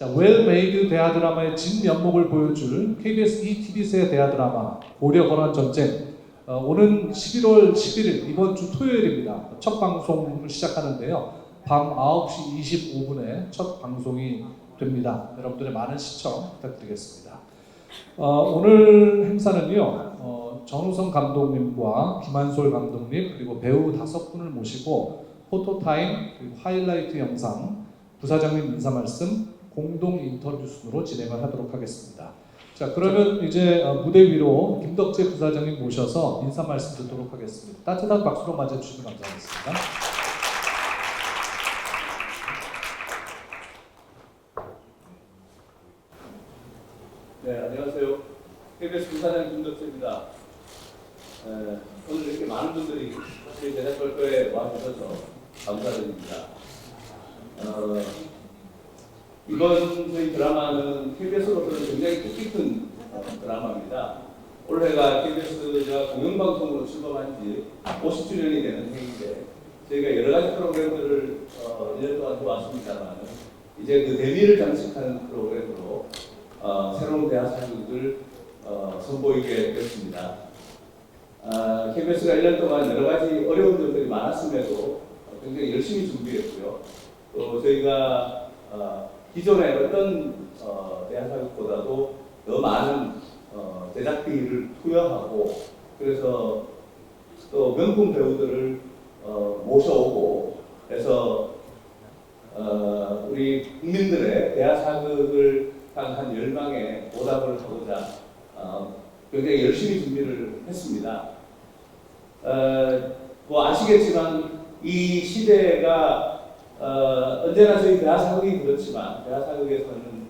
자, 웰메이드 대하 드라마의 진면목을 보여줄 KBS ETV세 대하 드라마 고려 권한 전쟁. 오는 11월 11일 이번 주 토요일입니다. 첫 방송을 시작하는데요. 밤 9시 25분에 첫 방송이 됩니다. 여러분들의 많은 시청 부탁드리겠습니다. 오늘 행사는요. 전우성 감독님과 김한솔 감독님 그리고 배우 5분을 모시고 포토타임 그리고 하이라이트 영상 부사장님 인사 말씀 공동 인터뷰 순으로 진행을 하도록 하겠습니다. 자, 그러면 이제 무대 위로 김덕재 부사장님 모셔서 인사 말씀 듣도록 하겠습니다. 따뜻한 박수로 맞아주시면 감사하겠습니다. 네, 안녕하세요. KBS 부사장 김덕재입니다. 오늘 이렇게 많은 분들이 저희 대작별거에 와주셔서 감사드립니다. 이번 저희 드라마는 KBS로서는 굉장히 뜻깊은 드라마입니다. 올해가 KBS가 공영방송으로 출범한 지 50주년이 되는 해인데 저희가 여러 가지 프로그램들을 1년 동안 해왔습니다만 이제 그 대미를 장식하는 프로그램으로 새로운 대학 사극을 선보이게 됐습니다. KBS가 1년 동안 여러 가지 어려운 점들이 많았음에도 굉장히 열심히 준비했고요. 또 저희가 기존의 어떤 대학 사극보다도 더 많은 제작비를 투여하고 그래서 또 명품 배우들을 모셔오고 해서 우리 국민들의 대학 사극을 향한 열망에 보답을 하고자 굉장히 열심히 준비를 했습니다. 뭐 아시겠지만 이 시대가 언제나 저희 대하사극이 그렇지만 대하사극에서는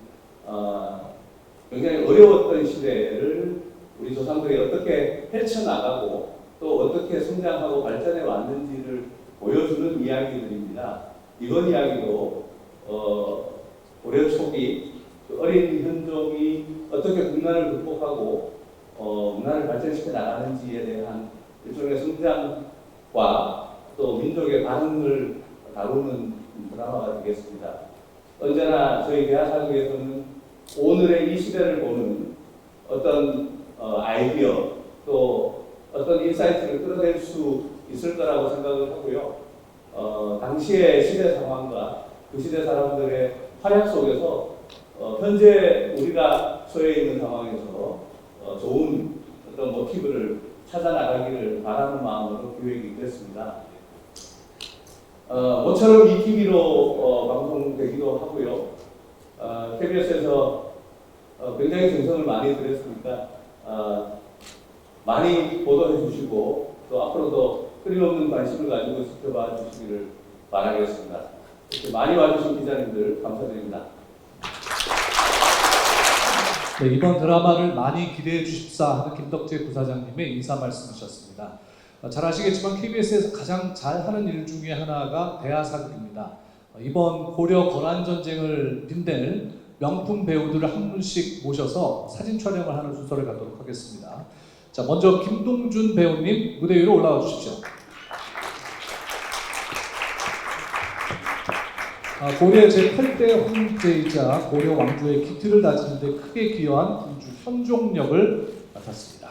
굉장히 어려웠던 시대를 우리 조상들이 어떻게 헤쳐나가고 또 어떻게 성장하고 발전해 왔는지를 보여주는 이야기들입니다. 이번 이야기도 고려 초기 어린 현종이 어떻게 국난을 극복하고 문화를 발전시켜 나가는지에 대한 일종의 성장과 또 민족의 반응을 다루는 드라마가 되겠습니다. 언제나 저희 대하사극에서는 오늘의 이 시대를 보는 어떤 아이디어 또 어떤 인사이트를 끌어낼 수 있을 거라고 생각을 하고요. 당시의 시대 상황과 그 시대 사람들의 활약 속에서 현재 우리가 처해 있는 상황에서 좋은 어떤 모티브를 찾아 나가기를 바라는 마음으로 기획이 됐습니다. 모처럼 ETV로 방송되기도 하고요. KBS에서 굉장히 정성을 많이 들였으니까 많이 보도해 주시고 또 앞으로도 끊임없는 관심을 가지고 지켜봐 주시기를 바라겠습니다. 이렇게 많이 와주신 기자님들 감사드립니다. 네, 이번 드라마를 많이 기대해 주십사 하는 김덕재 부사장님의 인사 말씀이셨습니다. 잘 아시겠지만 KBS에서 가장 잘하는 일 중에 하나가 대하사극입니다. 이번 고려 거란전쟁을 빛낼 명품 배우들을 한 분씩 모셔서 사진 촬영을 하는 순서를 갖도록 하겠습니다. 자, 먼저 김동준 배우님 무대 위로 올라와 주십시오. 고려 제8대 황제이자 고려 왕조의 기틀을 다지는 데 크게 기여한 군주 현종 역을 맡았습니다.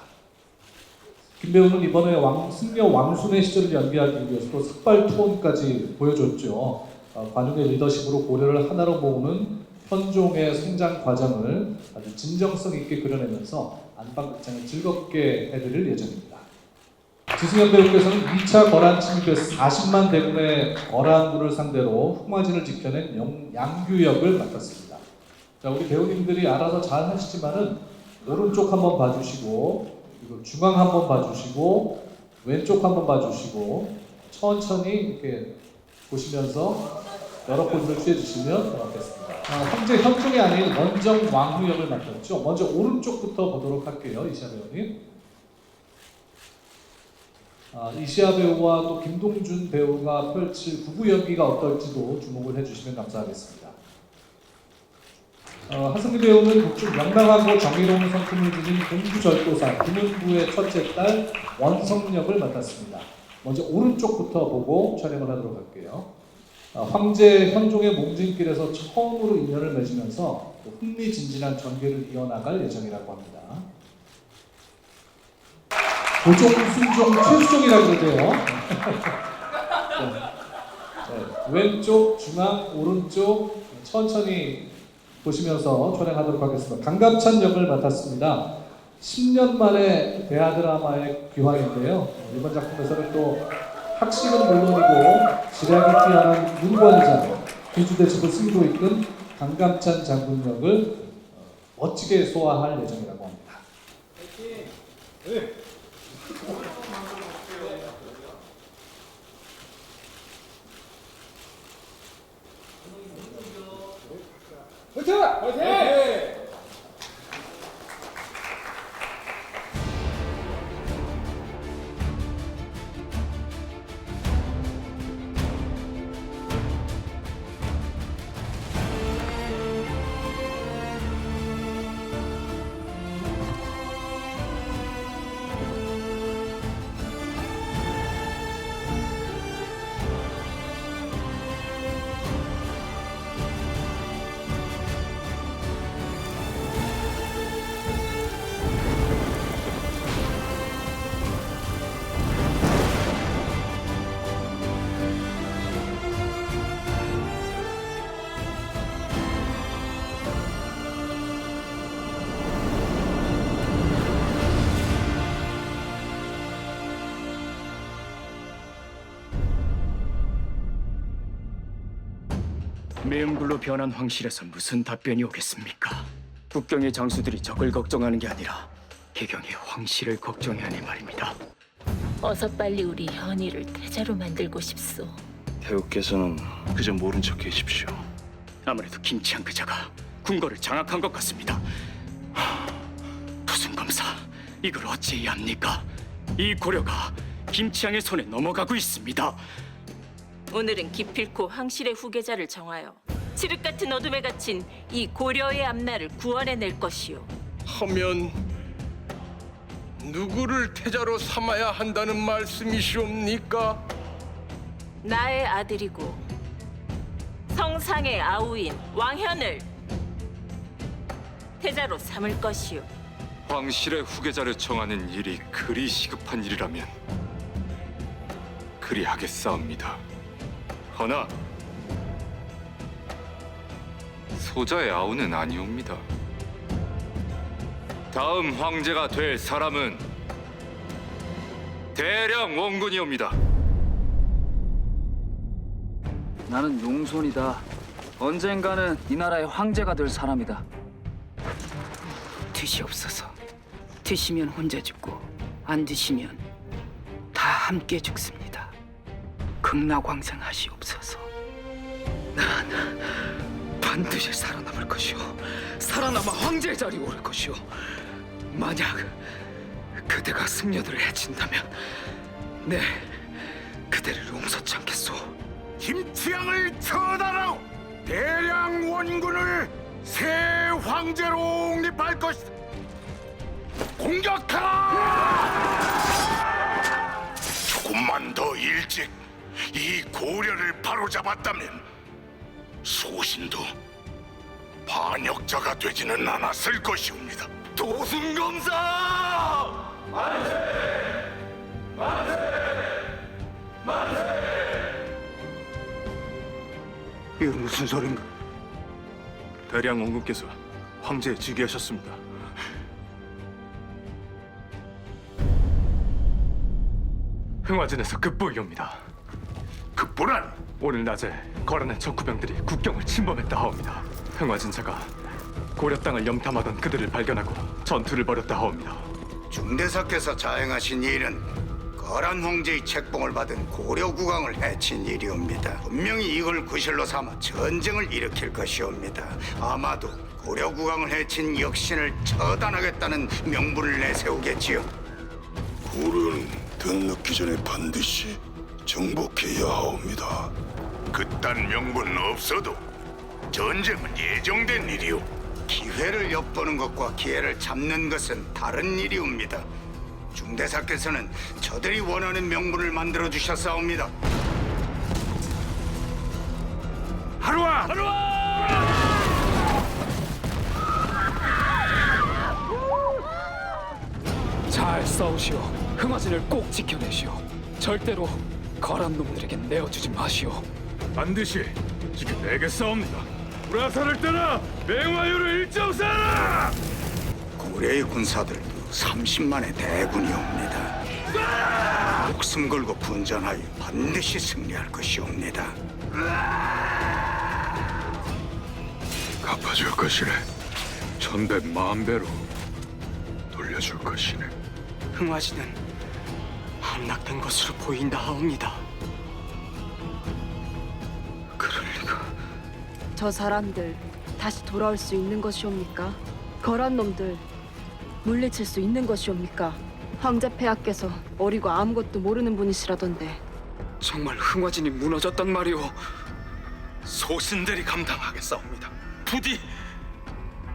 김 배우는 이번에 승려 왕순의 시절을 연기하기 위해서 또 삭발 투혼까지 보여줬죠. 관용의 리더십으로 고려를 하나로 모으는 현종의 성장 과정을 아주 진정성 있게 그려내면서 안방극장을 즐겁게 해드릴 예정입니다. 지승현 배우께서는 2차 거란 침입에서 40만 대군의 거란군을 상대로 흑마진을 지켜낸 양규 역을 맡았습니다. 자, 우리 배우님들이 알아서 잘 하시지만은 오른쪽 한번 봐주시고 그리고 중앙 한번 봐주시고 왼쪽 한번 봐주시고 천천히 이렇게 보시면서 여러 포즈를 취해주시면 고맙겠습니다. 황제 현종이 아닌 원정 왕후 역을 맡았죠. 먼저 오른쪽부터 보도록 할게요. 이시아 배우님. 이시아 배우와 또 김동준 배우가 펼칠 부부 연기가 어떨지도 주목을 해주시면 감사하겠습니다. 하승기 배우는 극중 명랑하고 정의로운 성품을 지닌 공주절도사 김은부의 첫째 딸 원성 역을 맡았습니다. 먼저 오른쪽부터 보고 촬영을 하도록 할게요. 황제 현종의 몽진길에서 처음으로 인연을 맺으면서 또 흥미진진한 전개를 이어나갈 예정이라고 합니다. 고종, 순종, 최수종이라고 그러대요. 네, 왼쪽, 중앙, 오른쪽 천천히 보시면서 촬영하도록 하겠습니다. 강감찬 역을 맡았습니다. 10년 만에 대하드라마의 귀환인데요. 이번 작품에서는 또 학식은 물론이고 지략이 뛰어난 윤관장, 귀주대첩을 승리로 이끈 강감찬 장군 역을 멋지게 소화할 예정이라고 합니다. 화이팅! 화이팅! 매음굴로 변한 황실에서 무슨 답변이 오겠습니까? 국경의 장수들이 적을 걱정하는 게 아니라 개경의 황실을 걱정해야 하니 말입니다. 어서 빨리 우리 현이를 태자로 만들고 싶소. 태우께서는 그저 모른 척 계십시오. 아무래도 김치한 그자가 궁궐을 장악한 것 같습니다. 부순검사, 이걸 어찌해야 합니까? 이 고려가 김치향의 손에 넘어가고 있습니다. 오늘은 기필코 황실의 후계자를 정하여 칠흑 같은 어둠에 갇힌 이 고려의 앞날을 구원해낼 것이오. 하면 누구를 태자로 삼아야 한다는 말씀이시옵니까? 나의 아들이고 성상의 아우인 왕현을 태자로 삼을 것이오. 황실의 후계자를 정하는 일이 그리 시급한 일이라면 그리 하겠사옵니다. 허나 소자의 아우는 아니옵니다. 다음 황제가 될 사람은 대량 원군이옵니다. 나는 용손이다. 언젠가는 이 나라의 황제가 될 사람이다. 드시옵소서. 드시면 혼자 죽고 안 드시면 다 함께 죽습니다. 극락왕생하시옵소서. 난 반드시 살아남을 것이오. 살아남아 황제의 자리에 오를 것이오. 만약 그대가 승려들을 해친다면 네, 그대를 용서치 않겠소. 김치향을 처단하고 대량 원군을 새 황제로 옹립할 것이다. 공격하라! 조금만 더 일찍 이 고려를 바로잡았다면 소신도 반역자가 되지는 않았을 것이옵니다. 도승검사! 이게 무슨 소린가? 대량 원군께서 황제에 즉위하셨습니다. 흥화진에서 급보이옵니다. 급보란 오늘 낮에 거란의 적구병들이 국경을 침범했다 하옵니다. 흥화진사가 고려 땅을 염탐하던 그들을 발견하고 전투를 벌였다 하옵니다. 중대사께서 자행하신 일은 거란 황제의 책봉을 받은 고려 국왕을 해친 일이옵니다. 분명히 이걸 구실로 삼아 전쟁을 일으킬 것이옵니다. 아마도 고려 국왕을 해친 역신을 처단하겠다는 명분을 내세우겠지요. 굴은 듣늦기 전에 반드시 정복해야 하옵니다. 그딴 명분은 없어도 전쟁은 예정된 일이오. 기회를 엿보는 것과 기회를 잡는 것은 다른 일이옵니다. 중대사께서는 저들이 원하는 명분을 만들어 주셨사옵니다. 바로 와! 잘 싸우시오. 흥화진을 꼭 지켜내시오. 절대로 거란 놈들에게 내어주지 마시오. 반드시 지켜내겠사옵니다. 불화살을 떠나 맹화유를 일정사하라! 고려의 군사들도 30만의 대군이 옵니다. 목숨 걸고 분전하여 반드시 승리할 것이옵니다. 갚아줄 것이네. 1100만 배로 돌려줄 것이네. 흥화진은 함락된 것으로 보인다하옵니다. 그럴 리가. 저 사람들 다시 돌아올 수 있는 것이옵니까? 거란 놈들 물리칠 수 있는 것이옵니까? 황제 폐하께서 어리고 아무것도 모르는 분이시라던데. 정말 흥화진이 무너졌단 말이오. 소신들이 감당하겠사옵니다. 부디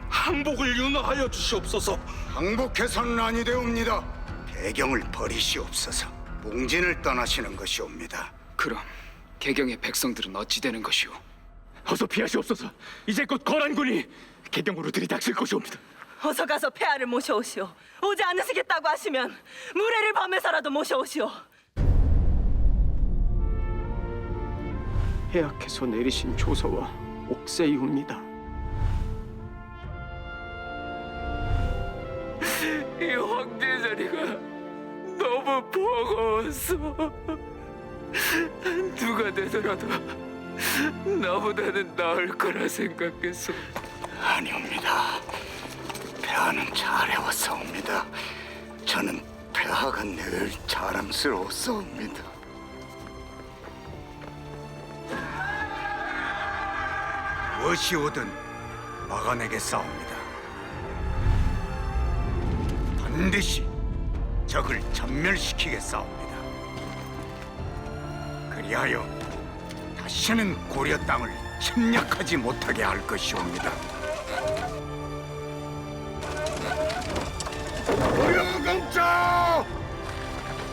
항복을 윤호하여 주시옵소서. 항복해서는 아니 되옵니다. 개경을 버리시옵소서. 몽진을 떠나시는 것이옵니다. 그럼 개경의 백성들은 어찌 되는 것이오? 어서 피하시옵소서. 이제 곧 거란군이 개경으로 들이닥칠 것이옵니다. 어서 가서 폐하를 모셔오시오. 오지 않으시겠다고 하시면 무례를 범해서라도 모셔오시오. 폐하께서 내리신 조서와 옥새이옵니다. 이 황제 자리가 너무 버거웠어. 누가 되더라도 나보다는 나을 거라 생각했어. 아니옵니다. 폐하는 잘해왔사옵니다. 저는 폐하가 늘 자랑스러웠사옵니다. 무엇이 오든 막아내겠사옵니다. 반드시 적을 전멸시키겠사옵니다. 그리하여 다시는 고려 땅을 침략하지 못하게 할 것이옵니다. 고려강자!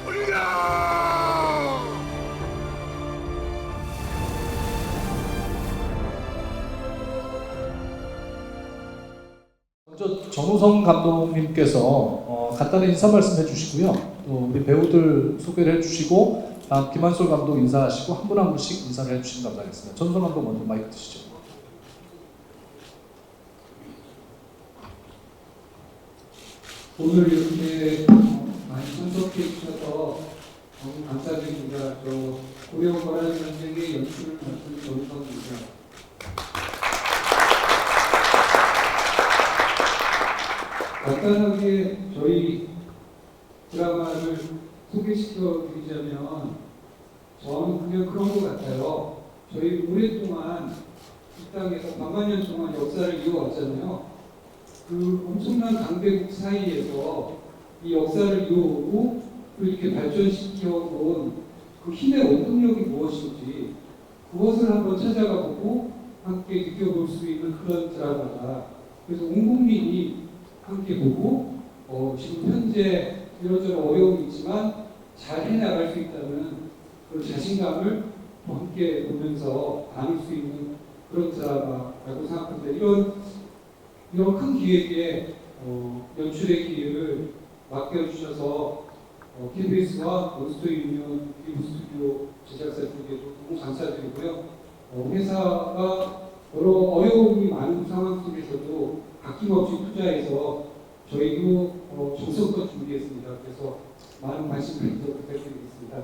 올려! 먼저 정우성 감독님께서 간단한 인사 말씀해 주시고요. 또 우리 배우들 소개를 해주시고 다음 김한솔 감독 인사하시고 한 분 한 분씩 인사를 해주시면 감사하겠습니다. 정우성 감독 먼저 마이크 드시죠. 오늘 이렇게 많이 참석해 주셔서 너무 감사드립니다. 고려 거란 전쟁의 연출을 맡은 정우성입니다. 간단하게 저희 드라마를 소개시켜 드리자면 저는 그냥 그런 것 같아요. 저희 오랫동안 이 땅에서 반만년 동안 역사를 이어왔잖아요. 그 엄청난 강대국 사이에서 이 역사를 이어오고 또 이렇게 발전시켜온 그 힘의 원동력이 무엇인지 그것을 한번 찾아가 보고 함께 느껴볼 수 있는 그런 드라마다. 그래서 온 국민이 함께 보고 지금 현재 이런저런 어려움이 있지만 잘 해나갈 수 있다는 그런 자신감을 함께 보면서 나눌 수 있는 그런 드라마라고 생각합니다. 이런 큰 기획에 연출의 기회를 맡겨주셔서 KBS와 몬스터 유니온 리브 스튜디오 제작사들에게도 너무 감사드리고요. 회사가 여러 어려움이 많은 상황 속에서도 아낌없이 투자해서 저희도 정성껏 준비했습니다. 그래서 많은 관심 부탁드리겠습니다.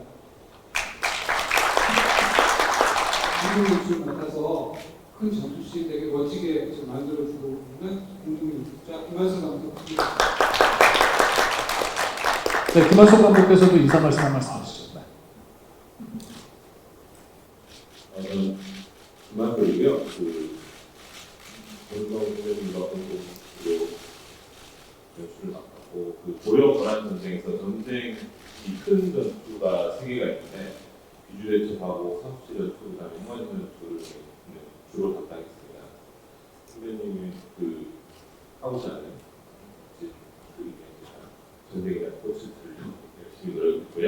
이분을 맡아서 큰 전투씬 되게 멋지게 만들어주고 있는 공중민 연출자 김한솔 감독입니다. 네, 김한솔 감독께서도 인사 말씀 한 말씀 하시죠. 저는 김한솔이고요. 고려강 선생님과 공동으로 연출을 맡았고 고려 거란 전쟁에서 전쟁이 큰 전투가 3개가 있는데 비주 대첩하고 삼수시 전투, 그다음에 흥화전 전투를 주로 담당했습니다. 선배님이 하고자 하는 전쟁에 대한 포스트를 열심히 노력했고요.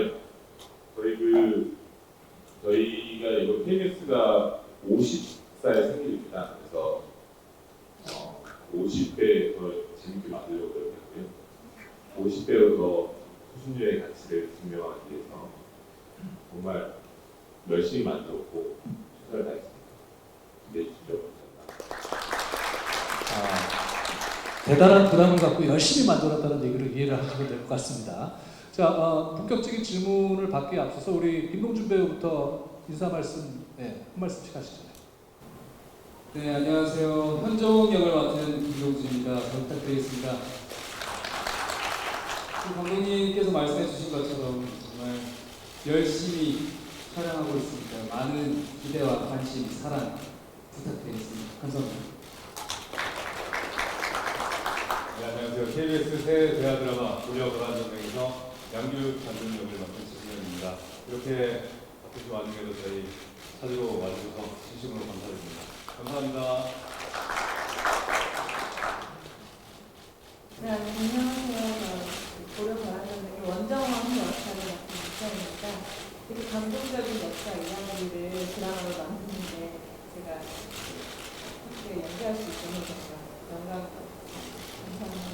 저희가 이번 KBS가 역사의 생일입니다. 그래서 50배 더 재밌게 만들려고 그러고요. 50배로 더 수신료의 가치를 증명하기 위해서 정말 열심히 만들었고 최선을 다했습니다. 기대해 주시죠. 감사합니다. 대단한 부담을 갖고 열심히 만들었다는 얘기를 이해를 하시면 될 것 같습니다. 자, 본격적인 질문을 받기에 앞서서 우리 김동준 배우부터 인사 말씀, 한 말씀씩 하시죠. 네, 안녕하세요. 현종 역을 맡은 김동준입니다. 잘 부탁드리겠습니다. 감독님께서 말씀해 주신 것처럼 정말 열심히 촬영하고 있습니다. 많은 기대와 관심, 사랑 부탁드리겠습니다. 감사합니다. 네, 안녕하세요. KBS 새 대하 드라마 고려 거란전쟁에서 양규 장군 역을 맡은 최승현입니다. 이렇게 바쁘신 와중에도 저희 찾으러 와주셔서 진심으로 감사드립니다. 감사합니다. 네, 안녕하세요. 고려 거란전쟁의 원정왕 역할을 맡은 이정입니다. 되게 감동적인 역사 이야기를 드라마로 만드는데 제가 함께 연기할 수 있어서 정말 영광입니다. 감사합니다.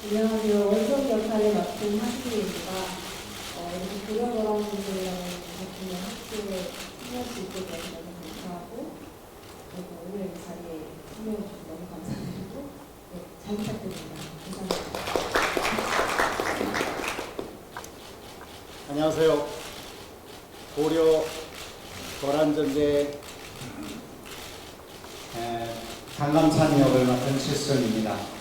안녕하세요. 원석 역할을 맡은 하수입니다. 이렇게 고려 거란전쟁이라는 작품을 함께 참여할 수 있게 돼서 너무 감사하고 그리고 오늘 이 자리에 참여해 주셔서 너무 감사드리고 잘 부탁드립니다. 감사합니다. 안녕하세요. 고려 거란전쟁 강감찬 역을 맡은 최수정입니다.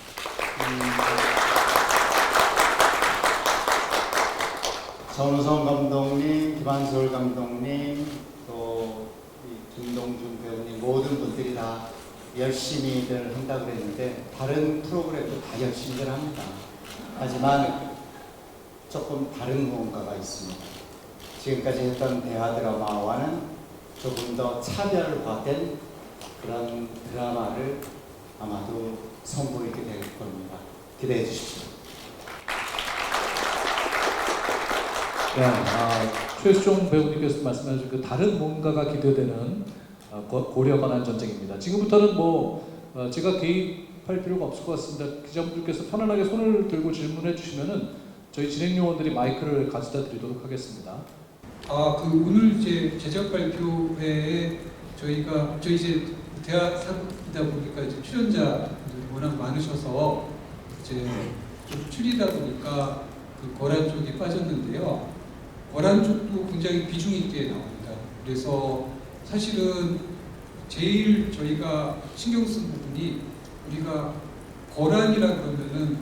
전우성 감독님, 김한솔 감독님, 또 김동준 배우님 모든 분들이 다 열심히들 한다고 그랬는데 다른 프로그램도 다 열심히들 합니다. 하지만 조금 다른 무언가가 있습니다. 지금까지 했던 대하 드라마와는 조금 더 차별화된 그런 드라마를 아마도 선보이게 될 겁니다. 기대해 주십시오. 네, 최수종 배우님께서 말씀하신 그 다른 뭔가가 기대되는 고려 관한 전쟁입니다. 지금부터는 제가 개입할 필요가 없을 것 같습니다. 기자분들께서 편안하게 손을 들고 질문해 주시면은 저희 진행 요원들이 마이크를 가져다 드리도록 하겠습니다. 오늘 이제 제작 발표회에 저희 이제 대학이다 보니까 이제 출연자분들이 워낙 많으셔서 이제 좀 줄이다 보니까 그 거란 쪽이 빠졌는데요. 거란 쪽도 굉장히 비중 있게 나옵니다. 그래서 사실은 제일 저희가 신경 쓴 부분이 우리가 거란이라 그러면은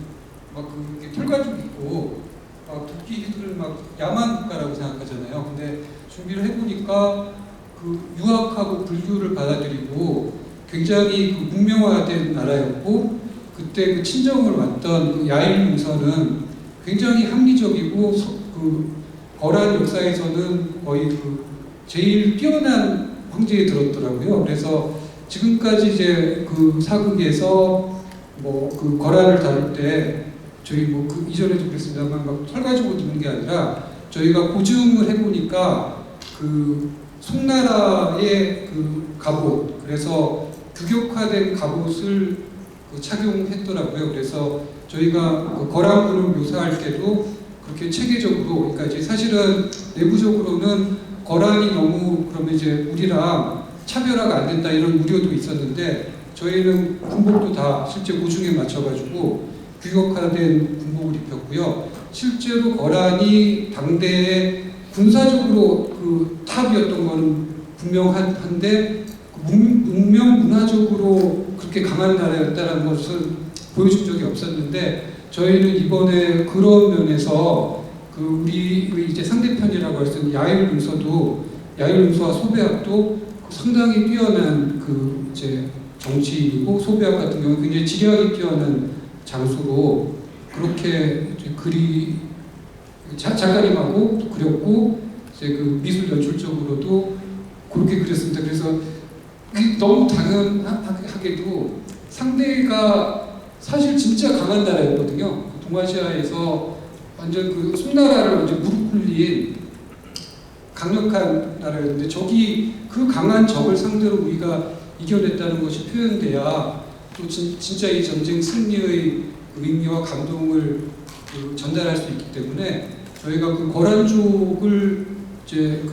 막 그게 털가죽 있고 막 도끼들 막 야만 국가라고 생각하잖아요. 근데 준비를 해보니까 그 유학하고 불교를 받아들이고 굉장히 그 문명화된 나라였고 그때 그 친정을 왔던 그 야일 용서는 굉장히 합리적이고 그 거란 역사에서는 거의 그 제일 뛰어난 황제에 들었더라고요. 그래서 지금까지 이제 그 사극에서 그 거란을 다룰 때 저희 그 이전에도 그랬습니다만 막 털가지고 듣는 게 아니라 저희가 고증을 해보니까 그 송나라의 그 갑옷 그래서 규격화된 갑옷을 착용했더라고요. 그래서 저희가 거란군을 묘사할 때도 그렇게 체계적으로, 그러니까 이제 사실은 내부적으로는 거란이 너무 그러면 이제 우리랑 차별화가 안 된다 이런 우려도 있었는데 저희는 군복도 다 실제 고중에 맞춰가지고 규격화된 군복을 입혔고요. 실제로 거란이 당대에 군사적으로 그 탑이었던 거는 분명한데 문명 문화적으로 그렇게 강한 나라였다는 것을 보여준 적이 없었는데 저희는 이번에 그런 면에서 그 우리 이제 상대편이라고 할 수 있는 야일용서도 야일용서와 소배학도 상당히 뛰어난 그 이제 정치인이고 소배학 같은 경우는 굉장히 지략이 뛰어난 장소로 그렇게 작가님하고 그렸고 이제 그 미술 연출적으로도 그렇게 그렸습니다. 그래서 너무 당연하게도 상대가 사실 진짜 강한 나라였거든요. 동아시아에서 완전 그 송나라를 완전 무릎 꿇린 강력한 나라였는데 저기 그 강한 적을 상대로 우리가 이겨냈다는 것이 표현돼야 또 진짜 이 전쟁 승리의 의미와 감동을 전달할 수 있기 때문에 저희가 그 거란족을 이제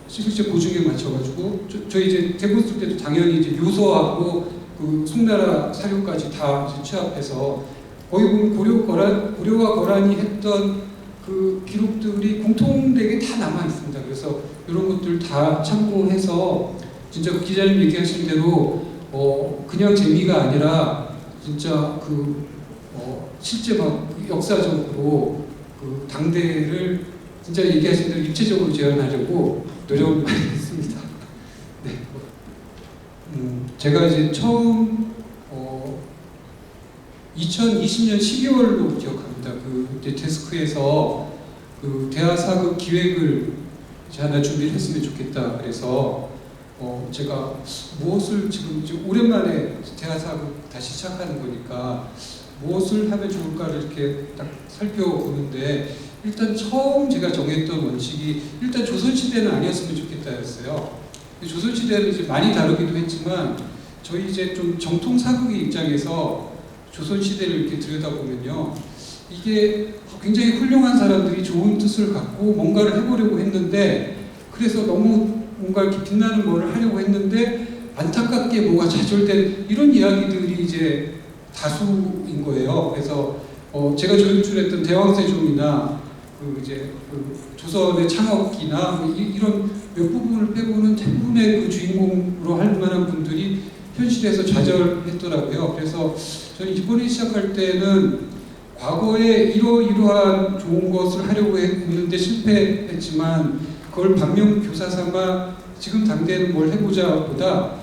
실제 보증에 맞춰가지고 저희 이제 대본 쓸 때도 당연히 이제 요소하고 그 송나라 사료까지 다 이제 취합해서 거기 보면 고려와 거란이 했던 그 기록들이 공통되게 다 남아 있습니다. 그래서 이런 것들 다 참고해서 진짜 그 기자님 얘기하신 대로 그냥 재미가 아니라 진짜 실제 막 역사적으로 그 당대를 진짜 얘기하신 대로 입체적으로 재현하려고 노력을 많이 했습니다. 네. 제가 이제 처음 2020년 12월로 기억합니다. 그 데스크에서 그 대하 사극 기획을 하나 준비를 했으면 좋겠다. 그래서 제가 무엇을 지금 오랜만에 대하 사극 다시 시작하는 거니까 무엇을 하면 좋을까를 이렇게 딱 살펴보는데 일단 처음 제가 정했던 원칙이 일단 조선시대는 아니었으면 좋겠다였어요. 조선시대는 이제 많이 다루기도 했지만 저희 이제 좀 정통 사극의 입장에서 조선시대를 이렇게 들여다보면요. 이게 굉장히 훌륭한 사람들이 좋은 뜻을 갖고 뭔가를 해보려고 했는데 그래서 너무 뭔가 이렇게 빛나는 뭐를 하려고 했는데 안타깝게 뭐가 좌절된 이런 이야기들이 이제 다수인 거예요. 그래서 제가 조연출했던 대왕세종이나 그 조선의 창업기나 이런 몇 부분을 빼고는 대부분의 그 주인공으로 할 만한 분들이 현실에서 좌절했더라고요. 그래서 저는 이번에 시작할 때는 과거에 이러이러한 좋은 것을 하려고 했는데 실패했지만 그걸 반면교사 삼아 지금 당대에는 뭘 해보자 보다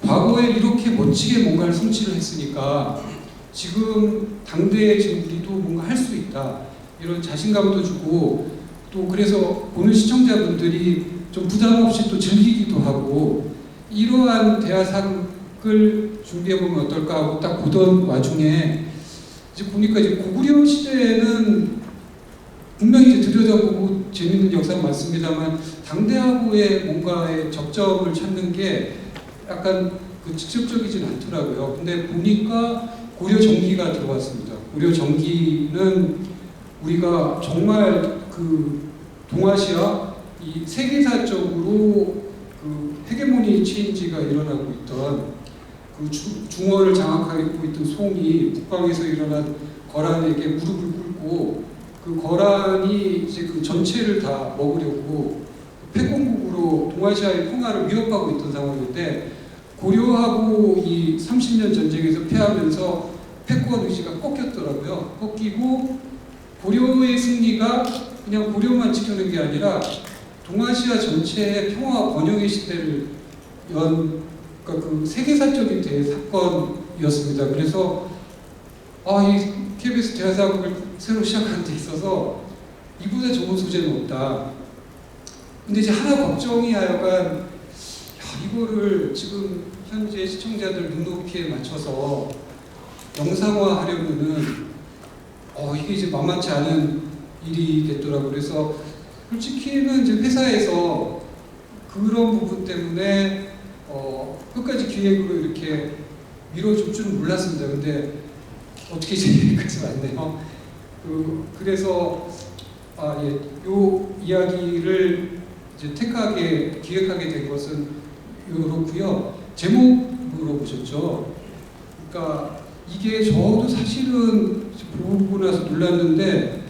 과거에 이렇게 멋지게 뭔가를 성취를 했으니까 지금 당대에 지금 우리도 뭔가 할 수 있다 이런 자신감도 주고 또 그래서 보는 시청자분들이 좀 부담 없이 또 즐기기도 하고 이러한 대하사극을 준비해보면 어떨까 하고 딱 보던 와중에 이제 보니까 이제 고구려 시대에는 분명히 이제 들여다보고 재밌는 역사가 많습니다만 당대하고의 뭔가의 접점을 찾는 게 약간 그 직접적이진 않더라고요. 근데 보니까 고려 정기가 들어왔습니다. 고려 정기는 우리가 정말 그 동아시아 이 세계사적으로 그 헤게모니 체인지가 일어나고 있던 그 중원을 장악하고 있던 송이 북방에서 일어난 거란에게 무릎을 꿇고 그 거란이 이제 그 전체를 다 먹으려고 패권국으로 동아시아의 평화를 위협하고 있던 상황인데 고려하고 이 30년 전쟁에서 패하면서 패권 의지가 꺾였더라고요. 꺾이고 고려의 승리가 그냥 고려만 지켜낸 게 아니라 동아시아 전체의 평화 번영의 시대를 그러니까 그 세계사적인 대사건이었습니다. 그래서 이 KBS 대하사극을 새로 시작하는 데 있어서 이보다 좋은 소재는 없다. 근데 이제 하나 걱정이 하여간 이거를 지금 현재 시청자들 눈높이에 맞춰서 영상화하려면은 이게 이제 만만치 않은 일이 됐더라고요. 그래서 솔직히는 이제 회사에서 그런 부분 때문에 끝까지 기획으로 이렇게 밀어줄 줄은 몰랐습니다. 근데 어떻게 이제 여기까지 왔네요. 그래서 요 이야기를 이제 택하게 기획하게 된 것은 이렇고요. 제목 물어보셨죠. 그러니까 이게 저도 사실은 보고 나서 놀랐는데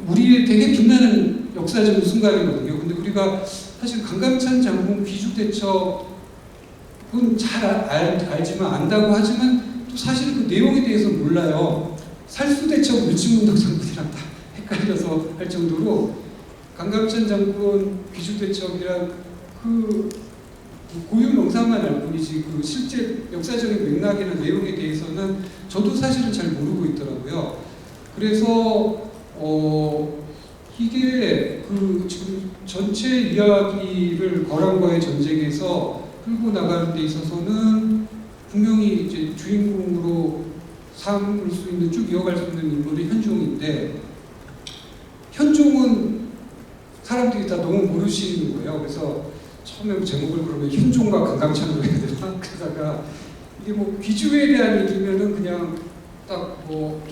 우리의 되게 빛나는 역사적인 순간이거든요. 근데 우리가 사실 강감찬 장군 귀죽대첩은 잘 알지만 안다고 하지만 또 사실 그 내용에 대해서 몰라요. 살수대첩 물지문덕 장군이랑 다 헷갈려서 할 정도로 강감찬 장군 귀죽대첩이란 그 고유 명사만 알 뿐이지 그 실제 역사적인 맥락이나 내용에 대해서는 저도 사실은 잘 모르고 있더라고요. 그래서 이게 그 지금 전체 이야기를 거란과의 전쟁에서 끌고 나가는 데 있어서는 분명히 이제 주인공으로 삼을 수 있는 쭉 이어갈 수 있는 인물이 현종인데 현종은 사람들이 사람들이 다 너무 모르시는 거예요. 그래서 처음에 제목을 그러면 현종과 강강찬으로 해야 되나? 그러다가 이게 뭐 귀주에 대한 얘기면은 그냥 딱 뭐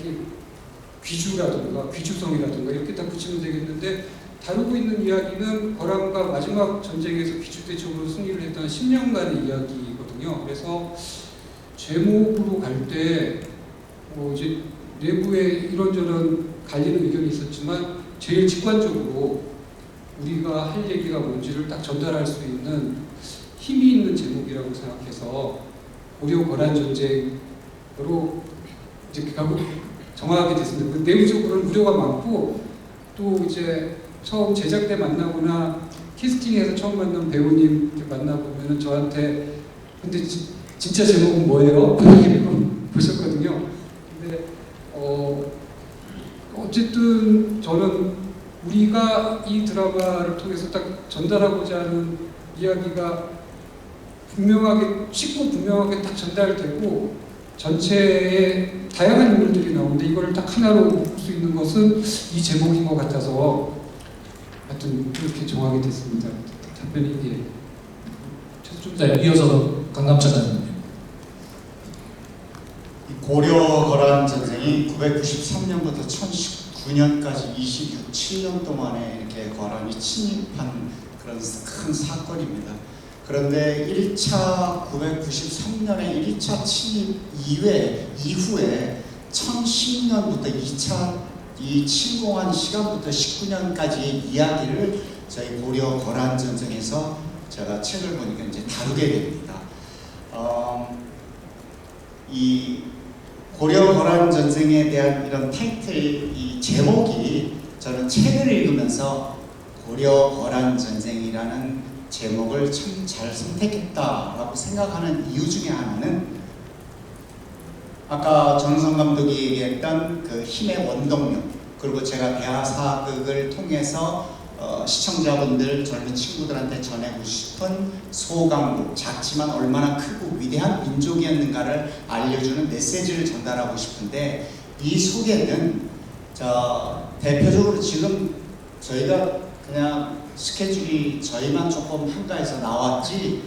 귀주라든가 귀주성이라든가 이렇게 딱 붙이면 되겠는데, 다루고 있는 이야기는 거란과 마지막 전쟁에서 귀주대적으로 승리를 했던 10년간의 이야기거든요. 그래서 제목으로 갈 때 이제 내부에 이런저런 갈리는 의견이 있었지만 제일 직관적으로 우리가 할 얘기가 뭔지를 딱 전달할 수 있는 힘이 있는 제목이라고 생각해서 고려 거란 전쟁으로 이제 결국 정하게 됐습니다. 내부적으로는 우려가 많고, 또 이제 처음 제작 때 만나거나 캐스팅에서 처음 만난 배우님 이렇게 만나보면은 저한테 근데 진짜 제목은 뭐예요? 보셨거든요. 근데 어쨌든 저는 우리가 이 드라마를 통해서 딱 전달하고자 하는 이야기가 분명하게, 쉽고 분명하게 딱 전달되고 전체에 다양한 인물들이 나오는데 이걸 딱 하나로 묶을 수 있는 것은 이 제목인 것 같아서 하여튼 그렇게 정하게 됐습니다. 답변이 좀 이어서 강감찬 고려 거란 전쟁이 993년부터 1019년까지 27년 동안에 이렇게 거란이 침입한 그런 큰 사건입니다. 그런데 1차 993년에 1차 침입 이후에 1010년부터 2차 이 침공한 시간부터 19년까지의 이야기를 저희 고려 거란 전쟁에서 제가 책을 보니까 이제 다루게 됩니다. 이 고려 거란 전쟁에 대한 이런 타이틀, 이 제목이 저는 책을 읽으면서 고려 거란 전쟁이라는 제목을 참 잘 선택했다라고 생각하는 이유 중에 하나는 아까 전우성 감독이 얘기했던 그 힘의 원동력, 그리고 제가 대하사극을 통해서 시청자분들, 젊은 친구들한테 전하고 싶은 소강국, 작지만 얼마나 크고 위대한 민족이었는가를 알려주는 메시지를 전달하고 싶은데, 이 속에는 대표적으로 지금 저희가 그냥 스케줄이 저희만 조금 한가해서 나왔지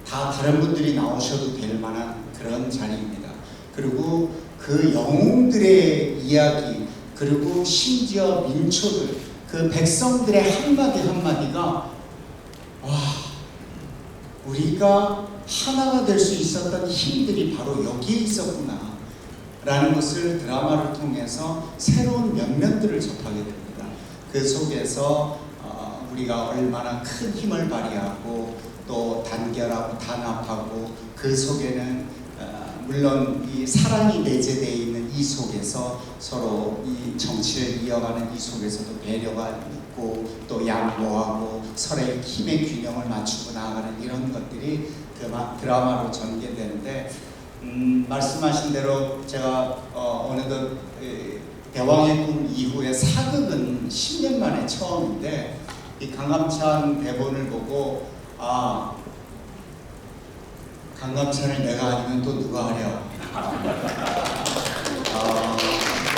다 다른 분들이 나오셔도 될 만한 그런 자리입니다. 그리고 그 영웅들의 이야기, 그리고 심지어 민초들, 그 백성들의 한마디 한마디가 우리가 하나가 될 수 있었던 힘들이 바로 여기에 있었구나 라는 것을 드라마를 통해서 새로운 면면들을 접하게 됩니다. 그 속에서 우리가 얼마나 큰 힘을 발휘하고 또 단결하고 단합하고, 그 속에는 물론 이 사랑이 내재되어 있는 이 속에서 서로 이 정치를 이어가는 이 속에서도 배려가 있고 또 양보하고 서로의 힘의 균형을 맞추고 나아가는 이런 것들이 드라마로 전개되는데, 말씀하신 대로 제가 어느덧 대왕의 꿈 이후에 사극은 10년 만에 처음인데, 이 강감찬 대본을 보고 강감찬을 내가 아니면 또 누가 하랴.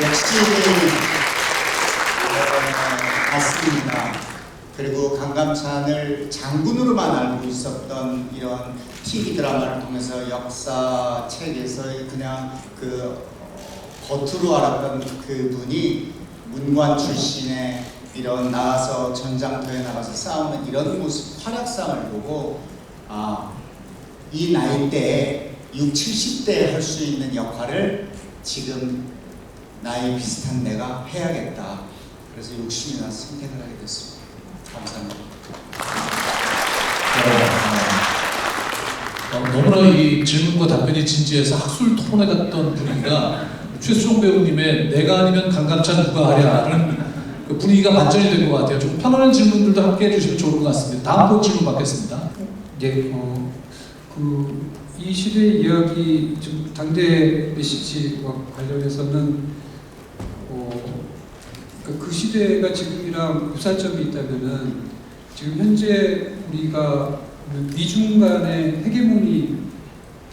역시 같습니다. 그리고 강감찬을 장군으로만 알고 있었던 이런 TV 드라마를 통해서 역사책에서 그냥 겉으로 알았던 그 분이 문관 출신의 이런 나가서 전장터에 나가서 싸우는 이런 모습, 활약상을 보고 이 나이대에 60, 70대에 할 수 있는 역할을 지금 나이 비슷한 내가 해야겠다. 그래서 욕심이 나서 선택을 하게 됐습니다. 감사합니다. 너무나 이 질문과 답변이 진지해서 학술 토론회 같던 분위기가 최수종 배우님의 내가 아니면 강감찬 누가 하랴는 그 분위기가 반전이 된 것 같아요. 좀 편안한 질문들도 함께 해주시면 좋을 것 같습니다. 다음 질문 받겠습니다. 예, 이 시대의 이야기, 좀 당대 메시지와 관련해서는 그 시대가 지금이랑 유사점이 있다면은 지금 현재 우리가 미중 간의 헤게모니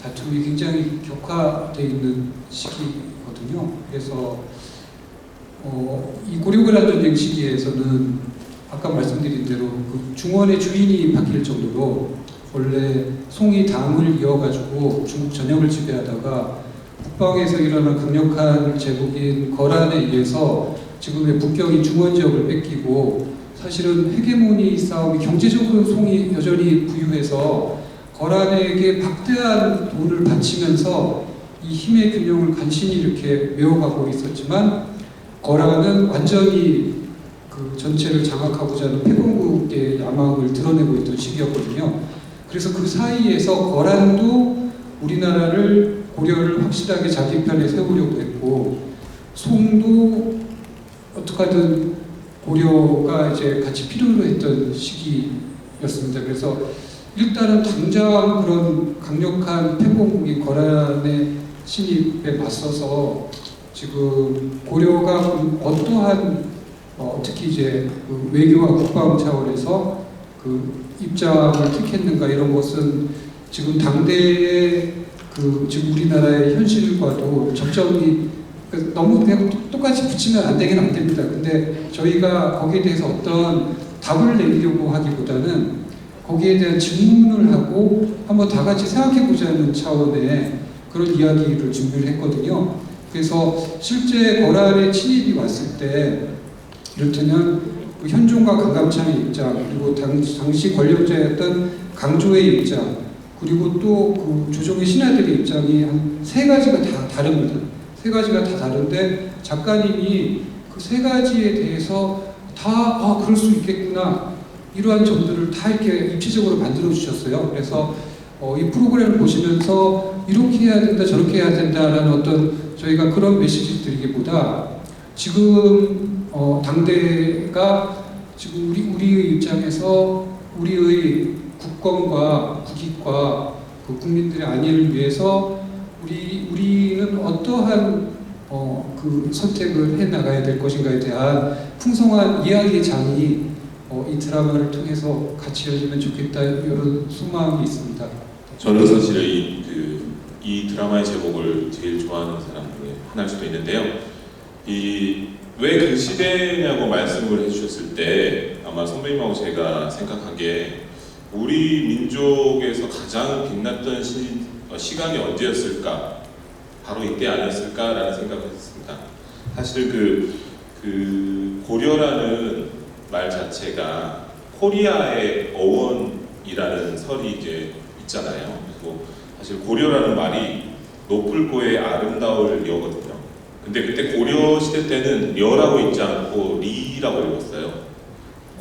다툼이 굉장히 격화되어 있는 시기거든요. 그래서 이 고려거란 전쟁 시기에서는 아까 말씀드린 대로 그 중원의 주인이 바뀔 정도로 원래 송이 당을 이어가지고 중국 전역을 지배하다가 북방에서 일어난 강력한 제국인 거란에 의해서 지금의 북경인 중원 지역을 뺏기고 사실은 헤게모니 싸움이 경제적으로 송이 여전히 부유해서 거란에게 박대한 돈을 바치면서 이 힘의 균형을 간신히 이렇게 메워가고 있었지만 거란은 완전히 그 전체를 장악하고자 하는 패권국의 야망을 드러내고 있던 시기였거든요. 그래서 그 사이에서 거란도 우리나라를 고려를 확실하게 자기 편에 세우려고 했고 송도 어떻게 하든 고려가 이제 같이 필요로 했던 시기였습니다. 그래서 일단은 당장 그런 강력한 패권국이 거란의 침입에 맞서서 지금 고려가 어떠한 특히 이제 그 외교와 국방 차원에서 그 입장을 택했는가 이런 것은 지금 당대의 그 지금 우리나라의 현실과도 적절히 너무 그냥 똑같이 붙이면 안 되긴 안 됩니다. 근데 저희가 거기에 대해서 어떤 답을 내리려고 하기보다는 거기에 대한 질문을 하고 한번 다 같이 생각해 보자는 차원의 그런 이야기를 준비를 했거든요. 그래서 실제 거란의 침입이 왔을 때 이를테면 그 현종과 강감찬의 입장, 그리고 당시 권력자였던 강조의 입장, 그리고 또 그 조정의 신하들의 입장이 한 세 가지가 다 다릅니다. 세 가지가 다 다른데 작가님이 그 세 가지에 대해서 다 그럴 수 있겠구나 이러한 점들을 다 이렇게 입체적으로 만들어 주셨어요. 그래서 이 프로그램을 보시면서 이렇게 해야 된다 저렇게 해야 된다라는 어떤 저희가 그런 메시지를 드리기보다 지금 당대가 지금 우리의 입장에서 우리의 국권과 국익과 그 국민들의 안위를 위해서 우리는 어떠한 그 선택을 해 나가야 될 것인가에 대한 풍성한 이야기의 장이 이 드라마를 통해서 같이 열리면 좋겠다 이런 소망이 있습니다. 저는 사실 이 드라마의 제목을 제일 좋아하는 사람 중에 하나일 수도 있는데요. 왜 그 시대냐고 말씀을 해주셨을 때 아마 선배님하고 제가 생각하기에 우리 민족에서 가장 빛났던 시간이 언제였을까? 바로 이때 아니었을까라는 생각을 했습니다. 사실 그 고려라는 말 자체가 코리아의 어원이라는 설이 이제 있잖아요. 그리고 사실 고려라는 말이 높을 고의 아름다울 여거든요. 근데 그때 고려 시대 때는 여라고 읽지 않고 리라고 읽었어요.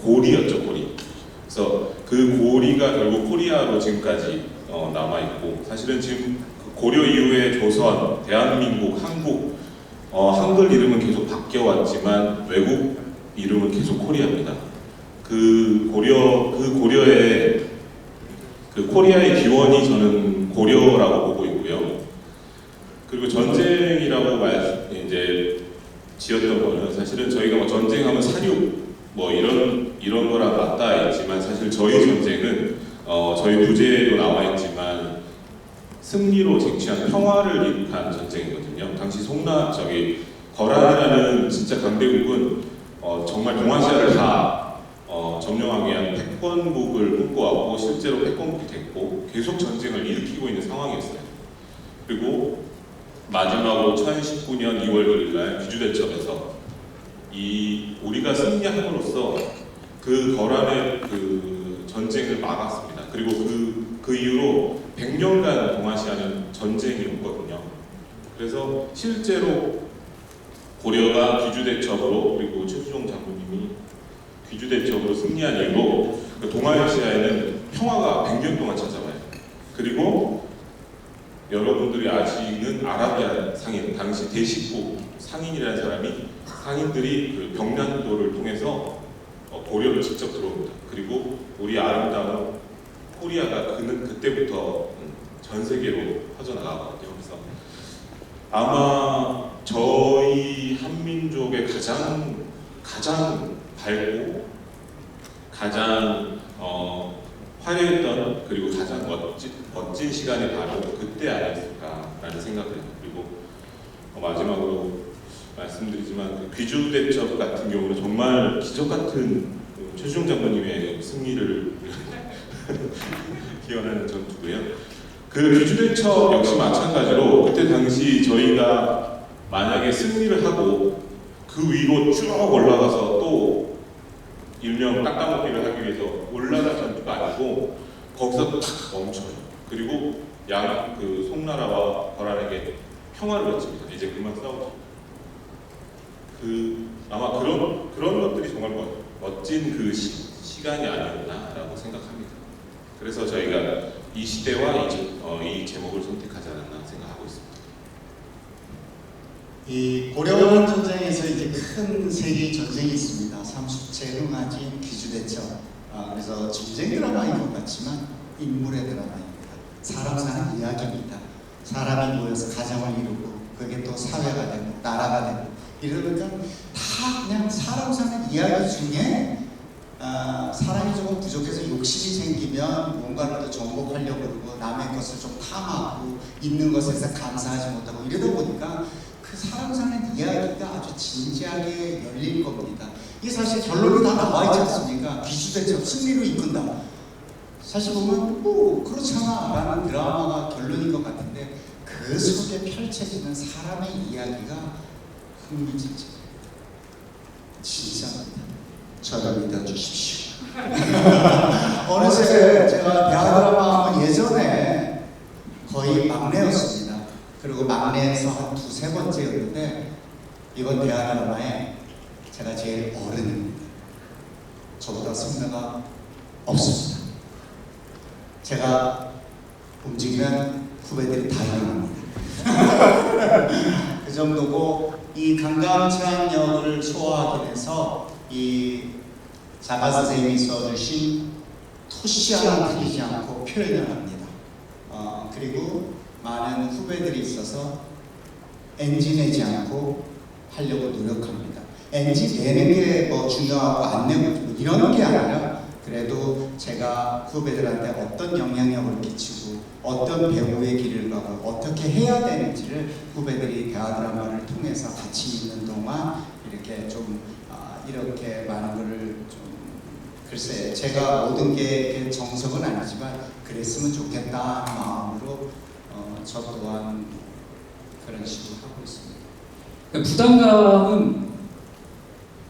고리였죠, 고리. 그래서 그 고리가 결국 코리아로 지금까지 남아있고, 사실은 지금 고려 이후에 조선, 대한민국, 한국, 한글 이름은 계속 바뀌어왔지만 외국 이름은 계속 코리아입니다. 그 고려의 그 코리아의 기원이 저는 고려라고 보고 있고요. 그리고 전쟁이라고 이제 지었던 거는 사실은 저희가 뭐 전쟁하면 사륙 뭐 이런 거랑 맞닿아 있지만 사실 저희 전쟁은 저희 부제에도 나와 있지만 승리로 쟁취한 평화를 이룩한 전쟁이거든요. 당시 거란이라는 진짜 강대국은 정말 동아시아를 다 점령하기 위한 패권국을 꿈꿔왔고 실제로 패권국이 됐고 계속 전쟁을 일으키고 있는 상황이었어요. 그리고 마지막으로 1019년 2월 9일 날 귀주대첩에서 우리가 승리함으로써 그 거란의 그 전쟁을 막았습니다. 그리고 그 이후로 100년간 동아시아는 전쟁이 없거든요. 그래서 실제로 고려가 귀주대첩으로 그리고 최수종 장군님이 귀주대첩으로 승리한 이후로 동아시아에는 평화가 100년 동안 찾아와요. 그리고 여러분들이 아시는 아라비아 상인, 당시 대식부 상인이라는 사람이 상인들이 그 병난도를 통해서 고려를 직접 들어옵니다. 그리고 우리 아름다운 코리아가 그때부터 전 세계로 퍼져나가거든요. 그래서 아마 저희 한민족의 가장 밝고 가장 화려했던 그리고 가장 멋진 시간이 바로 그때 아니었을까라는 생각을 해요. 그리고 마지막으로 말씀드리지만 귀주대첩 같은 경우는 정말 기적 같은 최주영 장관님의 승리를 기원하는 전투고요. 그 기주대첩 역시 마찬가지로 그때 당시 저희가 만약에 승리를 하고 그 위로 쭉 올라가서 또 일명 깎아먹기를 하기 위해서 올라갈 전투가 아니고 거기서 탁 멈춰요. 그리고 그 송나라와 거란에게 평화를 외칩니다. 이제 그만 싸우자. 아마 그런 것들이 정말 멋진 그 시간이 아니었나라고 생각합니다. 그래서 저희가 이 시대와 이 제목을 선택하지 않았나 생각하고 있습니다. 이 고려원 전쟁에서 이제 큰 세계 전쟁이 있습니다. 삼수체, 흥하진, 기주대첩. 그래서 전쟁 드라마인 것 같지만 인물의 드라마입니다. 사람 사는 이야기입니다. 사람이 모여서 가정을 이루고 그게 또 사회가 되고 나라가 되고 이러니까 다 그냥 사람 사는 이야기 중에 사람이 조금 부족해서 욕심이 생기면 뭔가를 또 정복하려고 그러고 남의 것을 좀 탐하고 있는 것에서 감사하지 못하고 이러다 보니까 그 사람 사는 이야기가 아주 진지하게 열린 겁니다. 이게 사실 결론이 다 나와 있지 않습니까? 기주대첩 승리로 이끈다. 사실 보면 뭐 그렇잖아 라는 드라마가 결론인 것 같은데 그 속에 펼쳐지는 사람의 이야기가 흥미진진해요. 진짜입니다. 저를 믿어주십시오. 어느새 제가 대하드라마 예전에 거의 막내였습니다. 그리고 막내에서 한 두세 번째였는데 이번 대하드라마에 제가 제일 어른입니다. 저보다 선배가 없습니다. 제가 움직이면 후배들이 다 일어납니다. 그 정도고 이 강감찬 역을 소화하기 위해서 이 작가 선생님이 써주신 토시 하나 틀리지 않고 표현을 합니다. 그리고 많은 후배들이 있어서 NG 내지 않고 하려고 노력합니다. NG 내는 게 뭐 중요하고 안 내고 이런 게 아니라 그래도 제가 후배들한테 어떤 영향력을 끼치고 어떤 배우의 길을 가고 어떻게 해야 되는지를 후배들이 대하드라마를 통해서 같이 있는 동안 이렇게 좀 이렇게 많은 거를 좀 글쎄 제가 모든 게 정석은 아니지만 그랬으면 좋겠다 하는 마음으로 저 또한 그런 식으로 하고 있습니다. 부담감은